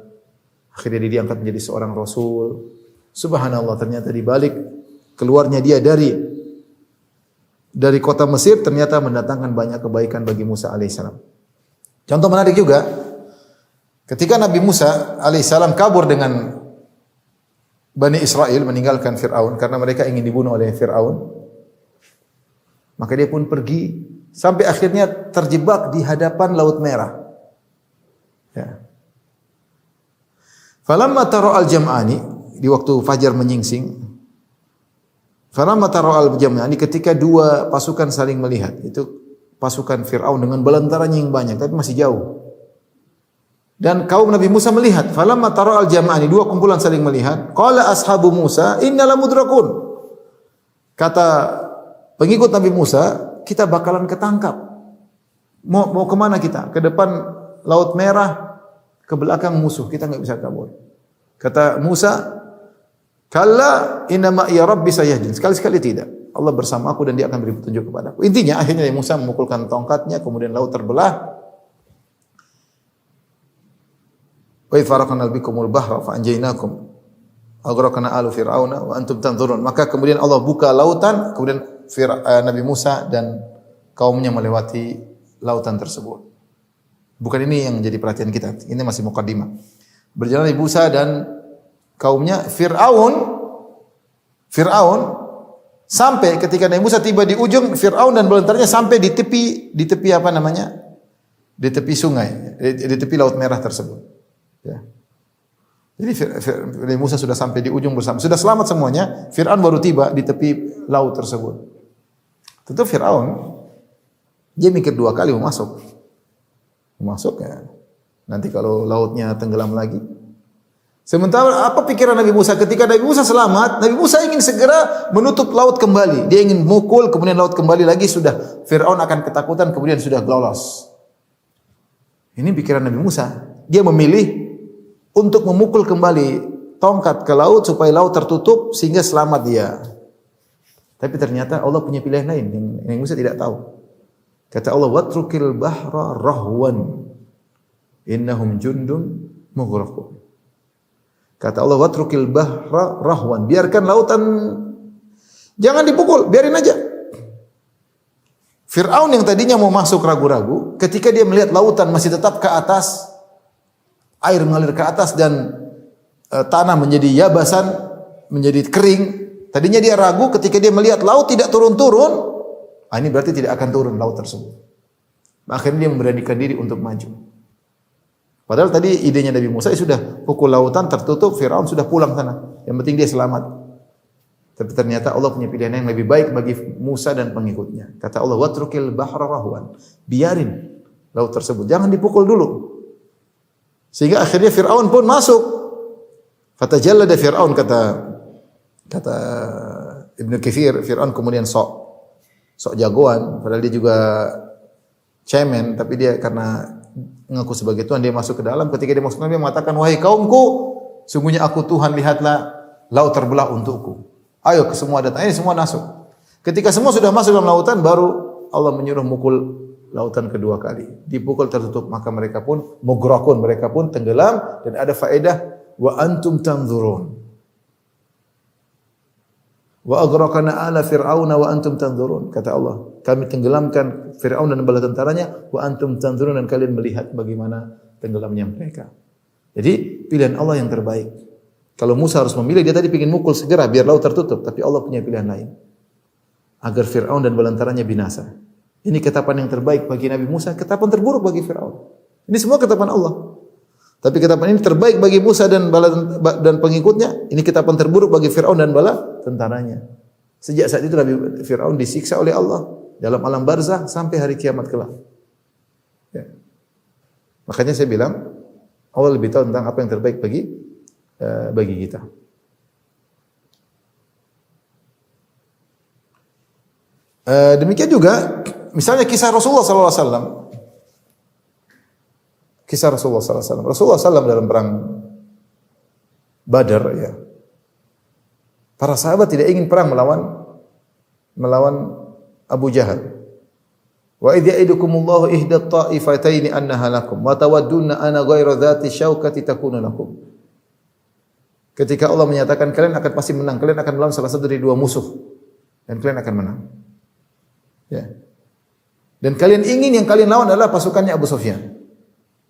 Akhirnya dia diangkat menjadi seorang rasul. Subhanallah, ternyata di balik keluarnya dia dari kota Mesir ternyata mendatangkan banyak kebaikan bagi Musa alaihissalam. Contoh menarik juga, ketika Nabi Musa alaihissalam kabur dengan Bani Israel meninggalkan Fir'aun karena mereka ingin dibunuh oleh Fir'aun, maka dia pun pergi sampai akhirnya terjebak di hadapan Laut Merah. Ya. Falamma tara al-jam'ani, di waktu fajar menyingsing, falamma tara al-jam'ani, ketika dua pasukan saling melihat, itu pasukan Fir'aun dengan balantaranya yang banyak tapi masih jauh. Dan kaum Nabi Musa melihat, falamma tara al-jam'ani, dua kumpulan saling melihat, qala ashabu Musa inna lamudrakun. Kata pengikut Nabi Musa, kita bakalan ketangkap. Mau kemana kita? Ke depan Laut Merah, ke belakang musuh, kita enggak bisa kabur. Kata Musa, kalla inna ma'iya rabbi sayahdin. Sekali-sekali tidak. Allah bersama aku dan dia akan beri petunjuk kepadaku. Intinya akhirnya Musa memukulkan tongkatnya, kemudian laut terbelah. Wa faraqna bikumul bahra fa anjaynakum aghraqna alu fir'auna wa antum tanzurun. Maka kemudian Allah buka lautan, kemudian Nabi Musa dan kaumnya melewati lautan tersebut. Bukan ini yang menjadi perhatian kita. Ini masih mukaddimah. Berjalan Nabi Musa dan kaumnya, Fir'aun sampai ketika Nabi Musa tiba di ujung, Fir'aun dan balantaranya sampai di tepi apa namanya? Di tepi sungai, di tepi Laut Merah tersebut. Ya. Jadi Nabi Musa sudah sampai di ujung bersama, sudah selamat semuanya. Fir'aun baru tiba di tepi laut tersebut. Tentu Fir'aun dia mikir dua kali mau masuk ya. Nanti kalau lautnya tenggelam lagi. Sementara apa pikiran Nabi Musa ketika Nabi Musa selamat? Nabi Musa ingin segera menutup laut kembali. Dia ingin mukul, kemudian laut kembali lagi, sudah Fir'aun akan ketakutan, kemudian sudah lolos. Ini pikiran Nabi Musa. Dia memilih untuk memukul kembali tongkat ke laut supaya laut tertutup sehingga selamat dia. Tapi ternyata Allah punya pilihan lain yang Nabi Musa tidak tahu. Kata Allah, watrukil bahra rahwan innahum jundun mughraqun. Kata Allah, watrukil bahra rahwan, biarkan lautan jangan dipukul, biarin aja. Fir'aun yang tadinya mau masuk ragu-ragu, ketika dia melihat lautan masih tetap ke atas, air mengalir ke atas dan tanah menjadi yabasan, menjadi kering. Tadinya dia ragu, ketika dia melihat laut tidak turun-turun, ini berarti tidak akan turun laut tersebut. Akhirnya dia memberanikan diri untuk maju. Padahal tadi idenya Nabi Musa sudah pukul lautan tertutup, Firaun sudah pulang sana. Yang penting dia selamat. Tapi ternyata Allah punya pilihan yang lebih baik bagi Musa dan pengikutnya. Kata Allah, "Watrukil bahra rahwan." Biarin laut tersebut, jangan dipukul dulu. Sehingga akhirnya Firaun pun masuk. Fatajallada Firaun, kata Ibnu Katsir, Firaun kemudian sok jagoan, padahal dia juga cemen, tapi dia karena mengaku sebagai Tuhan dia masuk ke dalam. Ketika dia masuk dia mengatakan, "Wahai kaumku, sungguhnya aku Tuhan, lihatlah laut terbelah untukku. Ayo ke semua datang." Ini semua masuk. Ketika semua sudah masuk dalam lautan, baru Allah menyuruh mukul lautan kedua kali. Dipukul tertutup, maka mereka pun mughraqun, mereka pun tenggelam. Dan ada faedah, wa antum tanzurun. Wa aghraqna ala fir'auna wa antum tanzurun. Kata Allah, kami tenggelamkan Fir'aun dan bala tentaranya, wa antum tanzurun, dan kalian melihat bagaimana tenggelamnya mereka. Jadi pilihan Allah yang terbaik. Kalau Musa harus memilih, dia tadi ingin mukul segera biar laut tertutup, tapi Allah punya pilihan lain. Agar Fir'aun dan bala tentaranya binasa. Ini ketetapan yang terbaik bagi Nabi Musa, ketetapan terburuk bagi Fir'aun. Ini semua ketetapan Allah. Tapi ketetapan ini terbaik bagi Musa dan pengikutnya, ini ketetapan terburuk bagi Fir'aun dan bala tentaranya. Sejak saat itu Nabi Fir'aun disiksa oleh Allah dalam alam barzah sampai hari kiamat kelak. Ya. Makanya saya bilang, Allah lebih tahu tentang apa yang terbaik bagi kita. Demikian juga misalnya kisah Rasulullah SAW. Kisah Rasulullah SAW. Rasulullah SAW dalam perang Badar, ya. Para sahabat tidak ingin perang melawan Abu Jahal. Wa idh ya'idukumullahu ihda at-ta'ifataini annaha lakum wa tawadduna ana ghayra dzati syaukati takunu lakum. Ketika Allah menyatakan kalian akan pasti menang, kalian akan melawan salah satu dari dua musuh dan kalian akan menang. Ya. Dan kalian ingin yang kalian lawan adalah pasukannya Abu Sufyan.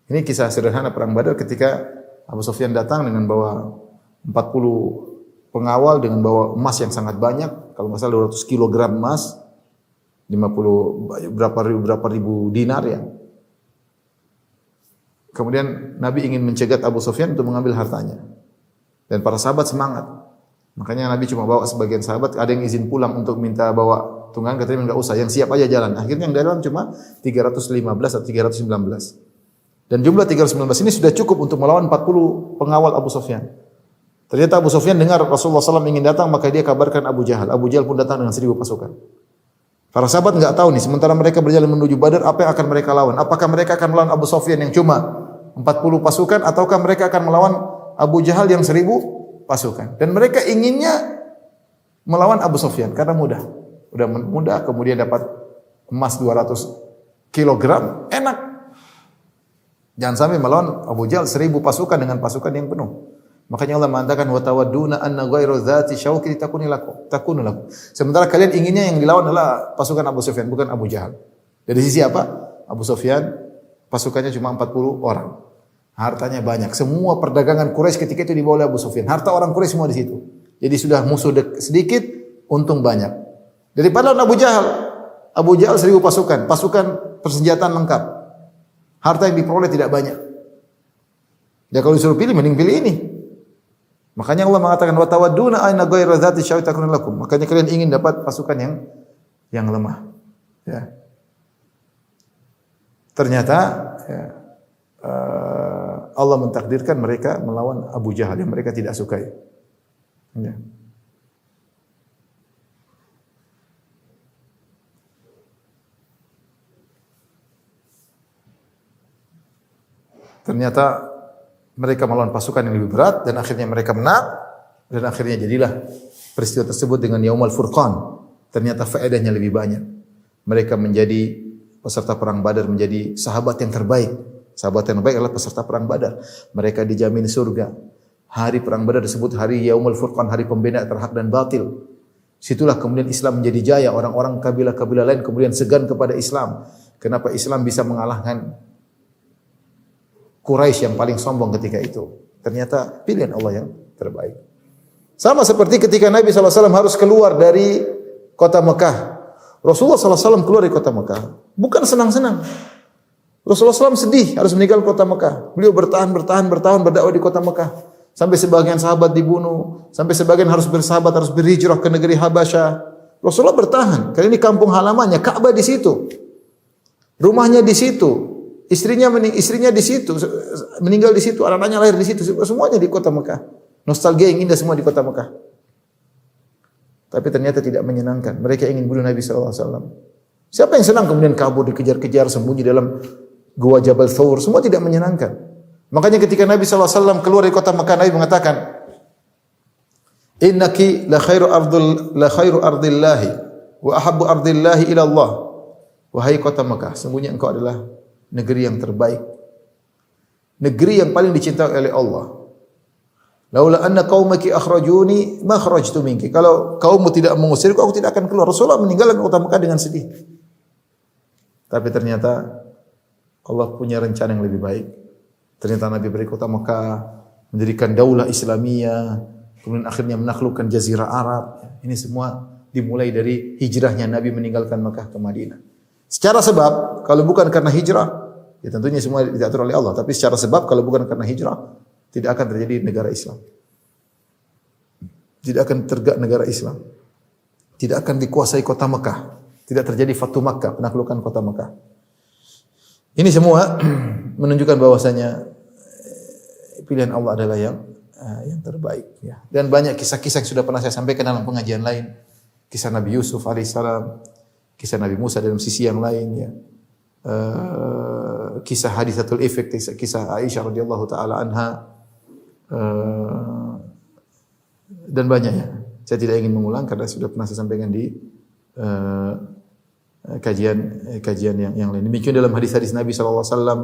Ini kisah sederhana perang Badar ketika Abu Sufyan datang dengan bawa 40 pengawal dengan bawa emas yang sangat banyak, kalau nggak salah 200 kg emas, 50 berapa ribu dinar ya. Kemudian Nabi ingin mencegat Abu Sufyan untuk mengambil hartanya. Dan para sahabat semangat. Makanya Nabi cuma bawa sebagian sahabat, ada yang izin pulang untuk minta bawa tunggangan, katanya enggak usah, yang siap aja jalan. Akhirnya yang dalam cuma 315 atau 319. Dan jumlah 319 ini sudah cukup untuk melawan 40 pengawal Abu Sufyan. Ternyata Abu Sufyan dengar Rasulullah SAW ingin datang, maka dia kabarkan Abu Jahal. Abu Jahal pun datang dengan 1000 pasukan. Para sahabat enggak tahu nih, sementara mereka berjalan menuju Badar, apa yang akan mereka lawan? Apakah mereka akan melawan Abu Sufyan yang cuma 40 pasukan, ataukah mereka akan melawan Abu Jahal yang 1000 pasukan? Dan mereka inginnya melawan Abu Sufyan karena mudah. Udah mudah, kemudian dapat emas 200 kg, enak. Jangan sampai melawan Abu Jahal 1000 pasukan dengan pasukan yang penuh. Makanya Allah mengatakan wa tawadduna anna ghairu dzati syauki takunu lakum. Sementara kalian inginnya yang dilawan adalah pasukan Abu Sufyan, bukan Abu Jahal. Dari sisi apa? Abu Sufyan pasukannya cuma 40 orang. Hartanya banyak. Semua perdagangan Quraisy ketika itu dibawa oleh Abu Sufyan. Harta orang Quraisy semua di situ. Jadi sudah musuh sedikit, untung banyak. Daripada Abu Jahal. Abu Jahal 1000 pasukan persenjataan lengkap. Harta yang diperoleh tidak banyak. Ya kalau disuruh pilih, mending pilih ini. Makanya Allah mengatakan wa tawadduna ayna ghayra dzati syau'i takunu lakum. Makanya kalian ingin dapat pasukan yang lemah. Ya. Ternyata ya, Allah mentakdirkan mereka melawan Abu Jahal yang mereka tidak sukai. Ya. Ternyata mereka melawan pasukan yang lebih berat dan akhirnya mereka menang dan akhirnya jadilah peristiwa tersebut dengan Yaumul Furqan. Ternyata faedahnya lebih banyak. Mereka menjadi peserta perang Badar, menjadi sahabat yang terbaik. Sahabat yang terbaik adalah peserta perang Badar. Mereka dijamin surga. Hari perang Badar disebut hari Yaumul Furqan, hari pembeda antara hak dan batil. Situlah kemudian Islam menjadi jaya. Orang-orang kabilah-kabilah lain kemudian segan kepada Islam. Kenapa Islam bisa mengalahkan Quraisy yang paling sombong ketika itu? Ternyata pilihan Allah yang terbaik. Sama seperti ketika Nabi SAW harus keluar dari kota Mekah. Rasulullah SAW keluar dari kota Mekah. Bukan senang-senang. Rasulullah SAW sedih harus meninggal kota Mekah. Beliau bertahan berdakwah di kota Mekah. sampai sebagian sahabat dibunuh, sampai sebagian harus berhijrah ke negeri Habasyah. Rasulullah bertahan. Karena ini kampung halamannya, Ka'bah di situ. Rumahnya di situ. Istrinya di situ, meninggal di situ, anak-anaknya lahir di situ, semuanya di kota Mekah. Nostalgia yang indah semua di kota Mekah. Tapi ternyata tidak menyenangkan. Mereka ingin bunuh Nabi sallallahu alaihi wasallam. Siapa yang senang kemudian kabur, dikejar-kejar, sembunyi dalam gua Jabal Thawr? Semua tidak menyenangkan. Makanya ketika Nabi sallallahu alaihi wasallam keluar dari kota Mekah, Nabi mengatakan, "Innaki la khairu ardillahi wa ahabbu ardillahi ila Allah." Wahai kota Mekah, sungguhnya engkau adalah negeri yang terbaik. Negeri yang paling dicintai oleh Allah. Laula anna qaumaki akhrajuni ma kharajtu minki. Kalau kaummu tidak mengusirku, aku tidak akan keluar. Rasulullah meninggalkan kota Mekah dengan sedih. Tapi ternyata Allah punya rencana yang lebih baik. Ternyata Nabi beri kota Mekah, mendirikan daulah Islamiyah, kemudian akhirnya menaklukkan Jazirah Arab. Ini semua dimulai dari hijrahnya Nabi meninggalkan Mekah ke Madinah. Secara sebab, kalau bukan karena hijrah, ya tentunya semua diatur oleh Allah. Tapi secara sebab, kalau bukan karena hijrah, tidak akan terjadi negara Islam. Tidak akan tegak negara Islam. Tidak akan dikuasai kota Mekah. Tidak terjadi Fatu Makkah, penaklukan kota Mekah. Ini semua menunjukkan bahwasanya pilihan Allah adalah yang terbaik. Ya. Dan banyak kisah-kisah yang sudah pernah saya sampaikan dalam pengajian lain. Kisah Nabi Yusuf alaihissalam, kisah Nabi Musa dalam sisi yang lain. Ya. Kisah Hadithatul Ifk, kisah Aisyah radhiyallahu taala anha, dan banyaknya. Saya tidak ingin mengulang karena sudah pernah saya sampaikan di kajian yang lain. Demikian dalam hadis-hadis Nabi sallallahu alaihi wasallam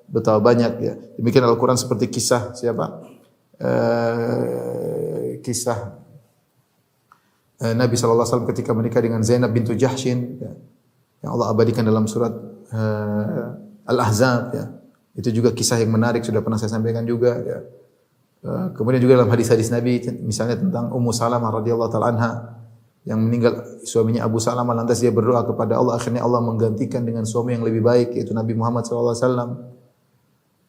betapa banyak ya. Demikian Al-Qur'an seperti kisah siapa? Kisah Nabi sallallahu alaihi wasallam ketika menikah dengan Zainab bintu Jahshin ya. Yang Allah abadikan dalam surat Al-Ahzab ya. Itu juga kisah yang menarik, sudah pernah saya sampaikan juga ya. Kemudian juga dalam hadis-hadis Nabi misalnya tentang Ummu Salamah radhiyallahu taala anha yang meninggal suaminya Abu Salamah, lantas dia berdoa kepada Allah, akhirnya Allah menggantikan dengan suami yang lebih baik yaitu Nabi Muhammad sallallahu alaihi wasallam.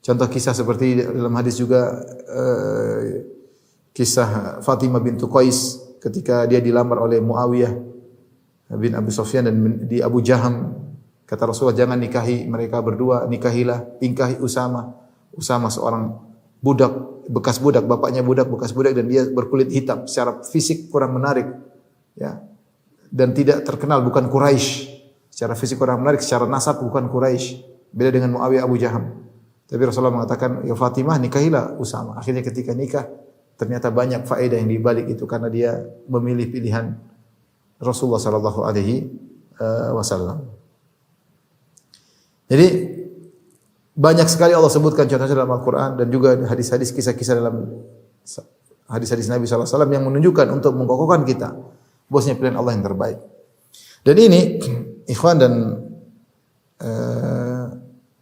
Contoh kisah seperti dalam hadis juga kisah Fatimah bintu Qais ketika dia dilamar oleh Muawiyah bin Abi Sufyan dan di Abu Jaham. Kata Rasulullah, jangan nikahi mereka berdua, nikahilah, ingkahi Usama. Usama seorang budak, bekas budak, bapaknya budak, bekas budak, dan dia berkulit hitam, secara fisik kurang menarik. Ya. Dan tidak terkenal, bukan Quraisy. Secara fisik kurang menarik, secara nasab bukan Quraisy. Beda dengan Muawiyah Abu Jaham. Tapi Rasulullah mengatakan, ya Fatimah nikahilah Usama. Akhirnya ketika nikah, ternyata banyak faedah yang dibalik itu karena dia memilih pilihan Rasulullah sallallahu alaihi wasallam. Jadi banyak sekali Allah sebutkan contohnya dalam Al-Qur'an dan juga hadis-hadis, kisah-kisah dalam hadis-hadis Nabi sallallahu alaihi wasallam yang menunjukkan untuk mengokohkan kita bahwasanya pilihan Allah yang terbaik. Dan ini ikhwan dan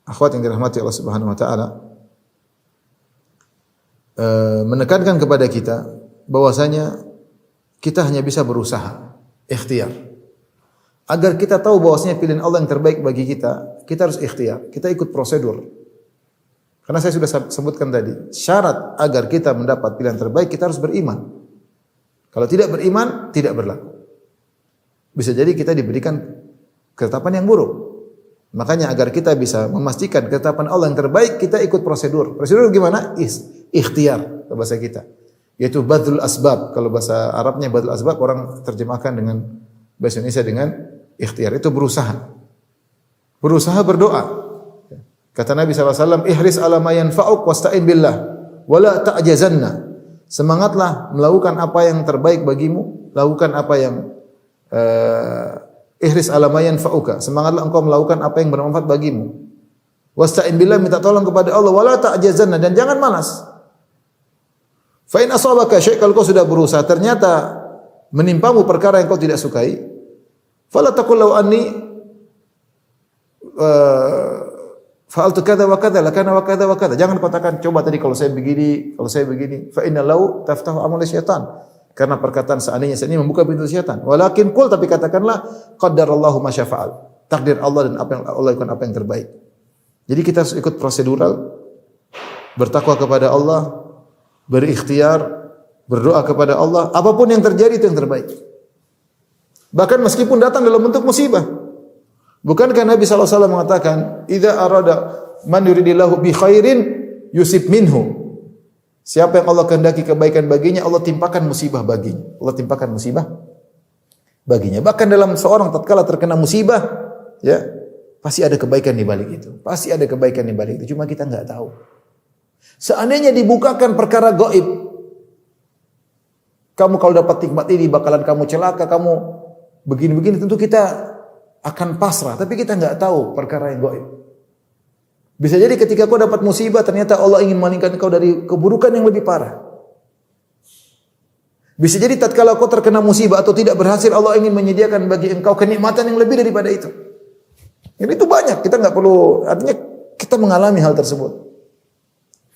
akhwat yang dirahmati Allah Subhanahu wa taala, menekankan kepada kita bahwasanya kita hanya bisa berusaha, ikhtiar. Agar kita tahu bahwasanya pilihan Allah yang terbaik bagi kita, kita harus ikhtiar. Kita ikut prosedur. Karena saya sudah sebutkan tadi, syarat agar kita mendapat pilihan terbaik kita harus beriman. Kalau tidak beriman, tidak berlaku. Bisa jadi kita diberikan ketetapan yang buruk. Makanya agar kita bisa memastikan ketetapan Allah yang terbaik, kita ikut prosedur. Prosedur gimana? Ikhtiar bahasa kita. Yaitu badlul asbab. Kalau bahasa Arabnya badlul asbab, orang terjemahkan dengan bahasa Indonesia dengan ikhtiar. Itu berusaha. Berusaha berdoa. Kata Nabi SAW, ihris ala ma yanfa'uk wasta'in billah wala ta'jazanna. Semangatlah melakukan apa yang terbaik bagimu, lakukan apa yang ihris ala ma yanfa'uka. Semangatlah engkau melakukan apa yang bermanfaat bagimu. Wasta'in billah, minta tolong kepada Allah, wala ta'jazanna, dan jangan malas. Fa in asabaka syai', kalau kau sudah berusaha ternyata menimpamu perkara yang kau tidak sukai, fala taqul law anni fa'altu kadza wa kadza lakana wa kadza wa kadza. Jangan katakan coba tadi kalau saya begini, fa inna law taftahu amal syaitan. Karena perkataan seandainya ini membuka pintu syaitan. Walakin qul, tapi katakanlah qaddarallahu ma syafa'al. Takdir Allah dan apa yang Allah lakukan apa yang terbaik. Jadi kita harus ikut prosedural, bertakwa kepada Allah, berikhtiar, berdoa kepada Allah, apapun yang terjadi itu yang terbaik. Bahkan meskipun datang dalam bentuk musibah. Bukankah Nabi SAW mengatakan, "Idza arada man yuridillahu bi khairin yusib minhu." Siapa yang Allah kehendaki kebaikan baginya, Allah timpakan musibah baginya. Allah timpakan musibah baginya. Bahkan dalam seorang tatkala terkena musibah, ya, pasti ada kebaikan di balik itu. Pasti ada kebaikan di balik itu. Cuma kita enggak tahu. Seandainya dibukakan perkara gaib, kamu kalau dapat nikmat ini bakalan kamu celaka, kamu begini-begini, tentu kita akan pasrah. Tapi kita enggak tahu perkara yang gaib. Bisa jadi ketika kau dapat musibah, ternyata Allah ingin malingkan kau dari keburukan yang lebih parah. Bisa jadi tatkala kau terkena musibah atau tidak berhasil, Allah ingin menyediakan bagi engkau kenikmatan yang lebih daripada itu. Ini itu banyak, kita enggak perlu, artinya kita mengalami hal tersebut.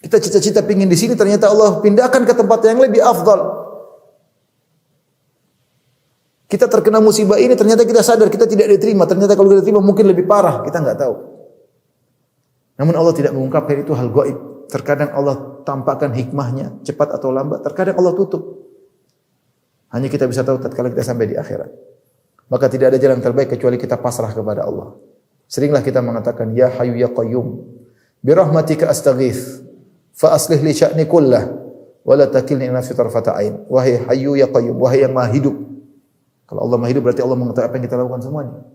Kita cita-cita pingin di sini, ternyata Allah pindahkan ke tempat yang lebih afdal. Kita terkena musibah ini, ternyata kita sadar kita tidak diterima. Ternyata kalau kita diterima mungkin lebih parah, kita enggak tahu. Namun Allah tidak mengungkapkan itu hal gaib. Terkadang Allah tampakkan hikmahnya, cepat atau lambat. Terkadang Allah tutup. Hanya kita bisa tahu tatkala kita sampai di akhirat. Maka tidak ada jalan terbaik kecuali kita pasrah kepada Allah. Seringlah kita mengatakan, Ya Hayyu Ya Qayyum, birahmatika astaghith, fa aslih li sya'ni kullah, wa la takilni ila nafsi tarfata ain. Wahai Hayyu Ya Qayyum, wahai yang Maha Hidup. Kalau Allah Maha Hidup berarti Allah mengetahui apa yang kita lakukan semuanya.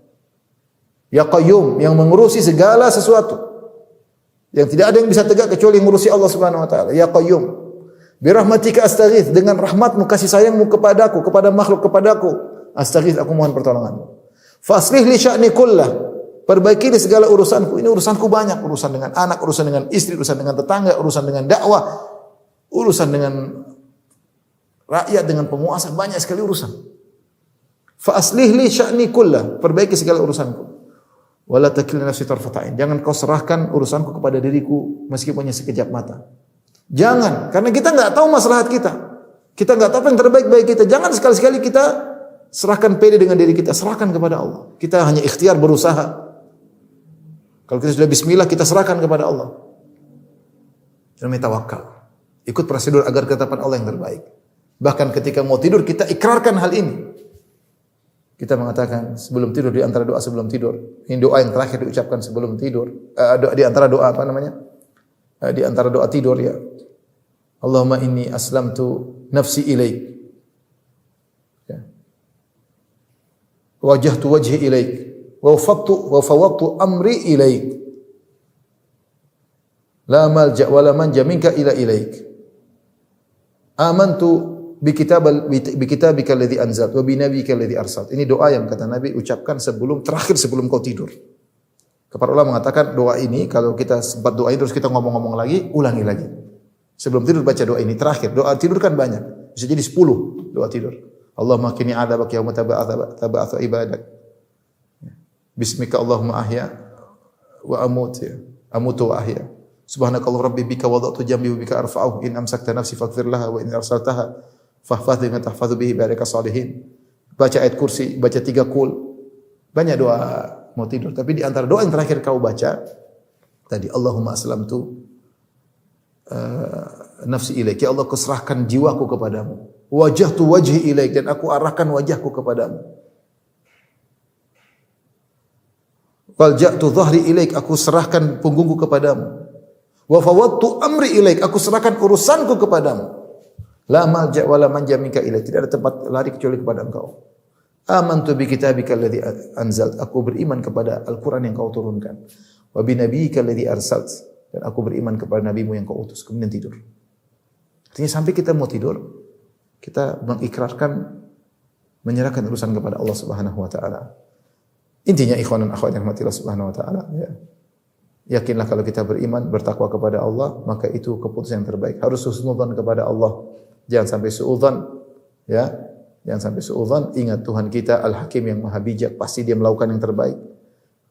Ya Qayyum, yang mengurusi segala sesuatu. Yang tidak ada yang bisa tegak kecuali yang mengurusi Allah Subhanahu wa taala. Ya Qayyum, birahmatika astaghith, dengan rahmatmu kasih sayangmu kepadaku, kepada makhluk kepadaku, astaghith, aku mohon pertolonganmu. Faslih li sya'ni kullah, perbaiki segala urusanku. Ini urusanku banyak, urusan dengan anak, urusan dengan istri, urusan dengan tetangga, urusan dengan dakwah, urusan dengan rakyat, dengan penguasa, banyak sekali urusan. Fa aslih li sya'ni kullah, perbaiki segala urusanku. Wala takilni nafsi tarfata ain. Jangan kau serahkan urusanku kepada diriku meskipun hanya sekejap mata. Jangan, karena kita enggak tahu maslahat kita. Kita enggak tahu apa yang terbaik bagi kita. Jangan sekali-sekali kita serahkan pede dengan diri kita, serahkan kepada Allah. Kita hanya ikhtiar berusaha. Kalau kita sudah bismillah, kita serahkan kepada Allah. Namanya tawakal. Ikut prosedur agar ketetapan Allah yang terbaik. Bahkan ketika mau tidur, kita ikrarkan hal ini. Kita mengatakan sebelum tidur, di antara doa sebelum tidur. Ini doa yang terakhir diucapkan sebelum tidur. Di antara doa apa namanya? Di antara doa tidur ya. Allahumma inni aslamtu nafsi ilaik. Ya. Wajjahtu wajhi ilaik. Wa fawwadtu amri ilaik. La malja wa la manja minka ila ilaik. Amantu bikitabika alladhi anzalt wa binabiyyika alladhi arsalt. Ini doa yang kata Nabi ucapkan terakhir sebelum kau tidur. Para ulama mengatakan doa ini kalau kita sempat doa ini terus kita ngomong-ngomong lagi, ulangi lagi. Sebelum tidur baca doa ini terakhir. Doa tidur kan banyak. Bisa jadi 10 doa tidur. Allahumma qini adzabaka yauma tab'atsu ibadak. Bismika Allahumma ahya wa amut ya. Amutu wa ahya. Subhanakallah rabbi bika wada'tu jambi wa bika arfa'uhu in amsakta nafsi faghfir laha wa in arsaltaha fahfadh bima tahfadzu bihi ibadaka salihin. Baca ayat kursi, baca 3 qul. Banyak doa mau tidur, tapi di antara doa yang terakhir kau baca tadi Allahumma aslamtu nafsi ilaik, ya Allah kuserahkan jiwaku kepadamu. Wajjahtu wajhi ilaik, dan aku arahkan wajahku kepadamu. Walja'tu dhahri ilaik, aku serahkan punggungku kepadamu. Wa fawwadtu amri ilaik, aku serahkan urusanku kepadamu. La malja wa la manja minka ilaik, tidak ada tempat lari kecuali kepada Engkau. Amantu bi kitabika alladhi anzalt, aku beriman kepada Al-Qur'an yang Kau turunkan. Wa bi nabiyyika alladhi arsalt, dan aku beriman kepada nabimu yang Kau utus. Kemudian tidur. Artinya sampai kita mau tidur, kita mengikrarkan, menyerahkan urusan kepada Allah Subhanahu wa taala. Intinya ikhwan dan akhwat yang rahmati Allah Subhanahu wa taala, ya. Yakinlah kalau kita beriman, bertakwa kepada Allah, maka itu keputusan yang terbaik. Harus husnudzan kepada Allah. Jangan sampai suudzon, ya. Jangan sampai suudzon. Ingat Tuhan kita Al-Hakim yang Maha Bijak, pasti Dia melakukan yang terbaik.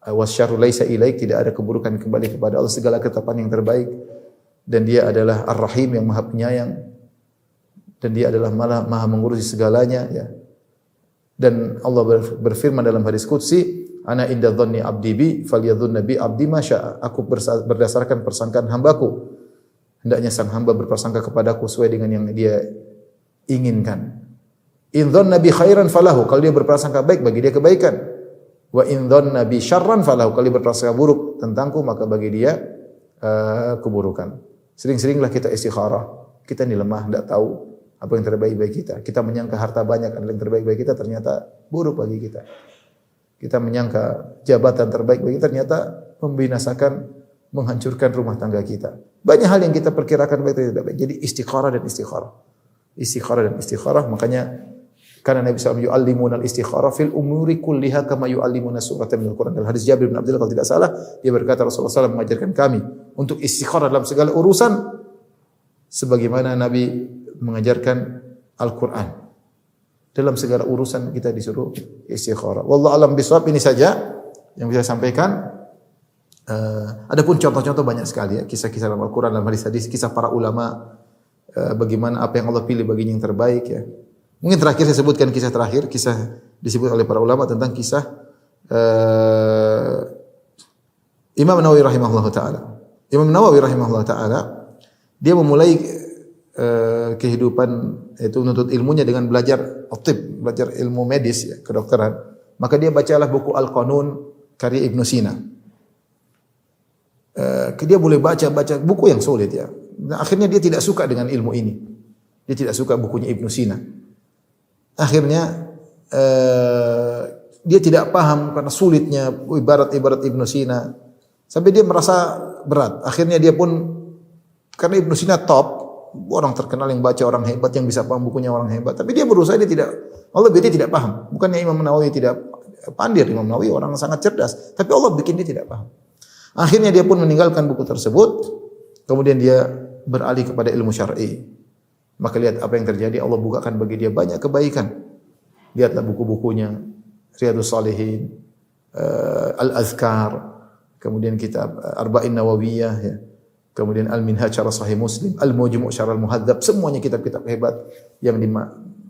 Wasyarru laisa ilaik, tidak ada keburukan kembali kepada Allah, segala ketetapan yang terbaik. Dan Dia adalah Ar-Rahim yang Maha Penyayang. Dan Dia adalah Maha mengurusi segalanya, ya. Dan Allah berfirman dalam hadis qudsi, ana inda dhanni abdi bi falyadhunna bi abdi ma syaa. Aku berdasarkan persangkaan hambaku. hendaknya sang hamba berprasangka kepadaku sesuai dengan yang dia inginkan. In dhanna bi khairan falahu, kalau dia berprasangka baik bagi dia kebaikan. Wa in dhanna bi syarran falahu, kalau dia berprasangka buruk tentangku maka bagi dia keburukan. Sering-seringlah kita istikharah. Kita ini lemah, tidak tahu apa yang terbaik bagi kita. Kita menyangka harta banyak adalah yang terbaik bagi kita, ternyata buruk bagi kita. Kita menyangka jabatan terbaik bagi kita, ternyata membinasakan, menghancurkan rumah tangga kita. Banyak hal yang kita perkirakan baik tidak baik. Jadi istikharah dan istikharah. Istikharah dan istikharah. Makanya karena Nabi SAW yu'allimuna al-istikharah fil umuri kulliha kama yu'allimuna suratan minal Quran. Dalam hadis Jabir bin Abdullah kalau tidak salah, dia berkata Rasulullah SAW mengajarkan kami untuk istikharah dalam segala urusan sebagaimana Nabi mengajarkan Al-Quran. Dalam segala urusan kita disuruh istikharah. Wallahu a'lam bishawab. Ini saja yang bisa saya sampaikan. Adapun contoh-contoh banyak sekali ya, kisah-kisah dalam Al-Quran, dalam hadis-hadis, kisah para ulama, bagaimana apa yang Allah pilih baginya yang terbaik ya. Mungkin terakhir saya sebutkan kisah terakhir, kisah disebut oleh para ulama tentang kisah Imam Nawawi rahimahullah taala. Imam Nawawi rahimahullah taala dia memulai kehidupan itu menuntut ilmunya dengan belajar tib, belajar ilmu medis ya, kedokteran. Maka dia bacalah buku Al-Qanun karya Ibnu Sina. Dia boleh baca buku yang sulit ya. Nah, akhirnya dia tidak suka dengan ilmu ini. Dia tidak suka bukunya Ibnu Sina. Akhirnya dia tidak paham karena sulitnya ibarat-ibarat Ibnu Sina. Sampai dia merasa berat. Akhirnya dia pun karena Ibnu Sina top, orang terkenal yang baca, orang hebat yang bisa paham bukunya orang hebat. Tapi dia berusaha dia tidak paham. Bukannya Imam Nawawi tidak pandai, Imam Nawawi orang sangat cerdas, tapi Allah bikin dia tidak paham. Akhirnya dia pun meninggalkan buku tersebut. Kemudian dia beralih kepada ilmu syar'i. Maka lihat apa yang terjadi, Allah bukakan bagi dia banyak kebaikan. Lihatlah buku-bukunya, Riyadhus Shalihin, Al-Azkar, kemudian kitab Arba'in Nawawiyah, ya. Kemudian Al-Minhaj Syarah Sahih Muslim, Al-Mujmu' Syarah Al-Muhadzab, semuanya kitab-kitab hebat yang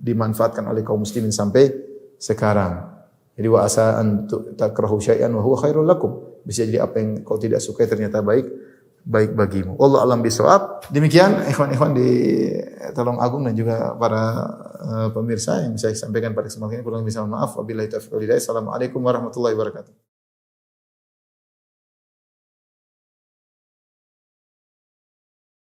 dimanfaatkan oleh kaum muslimin sampai sekarang. Jadi wa asa an takrahu syai'an wa huwa khairul lakum. Bisa jadi apa yang kau tidak sukai ternyata baik bagimu. Wallahu a'lam bishawab. Demikian ikhwan-ikhwan di Tulung Agung dan juga para pemirsa yang saya sampaikan pada kesempatan ini, kurang lebih mohon maaf. Wabillahi taufiq wal hidayah. Assalamualaikum warahmatullahi wabarakatuh.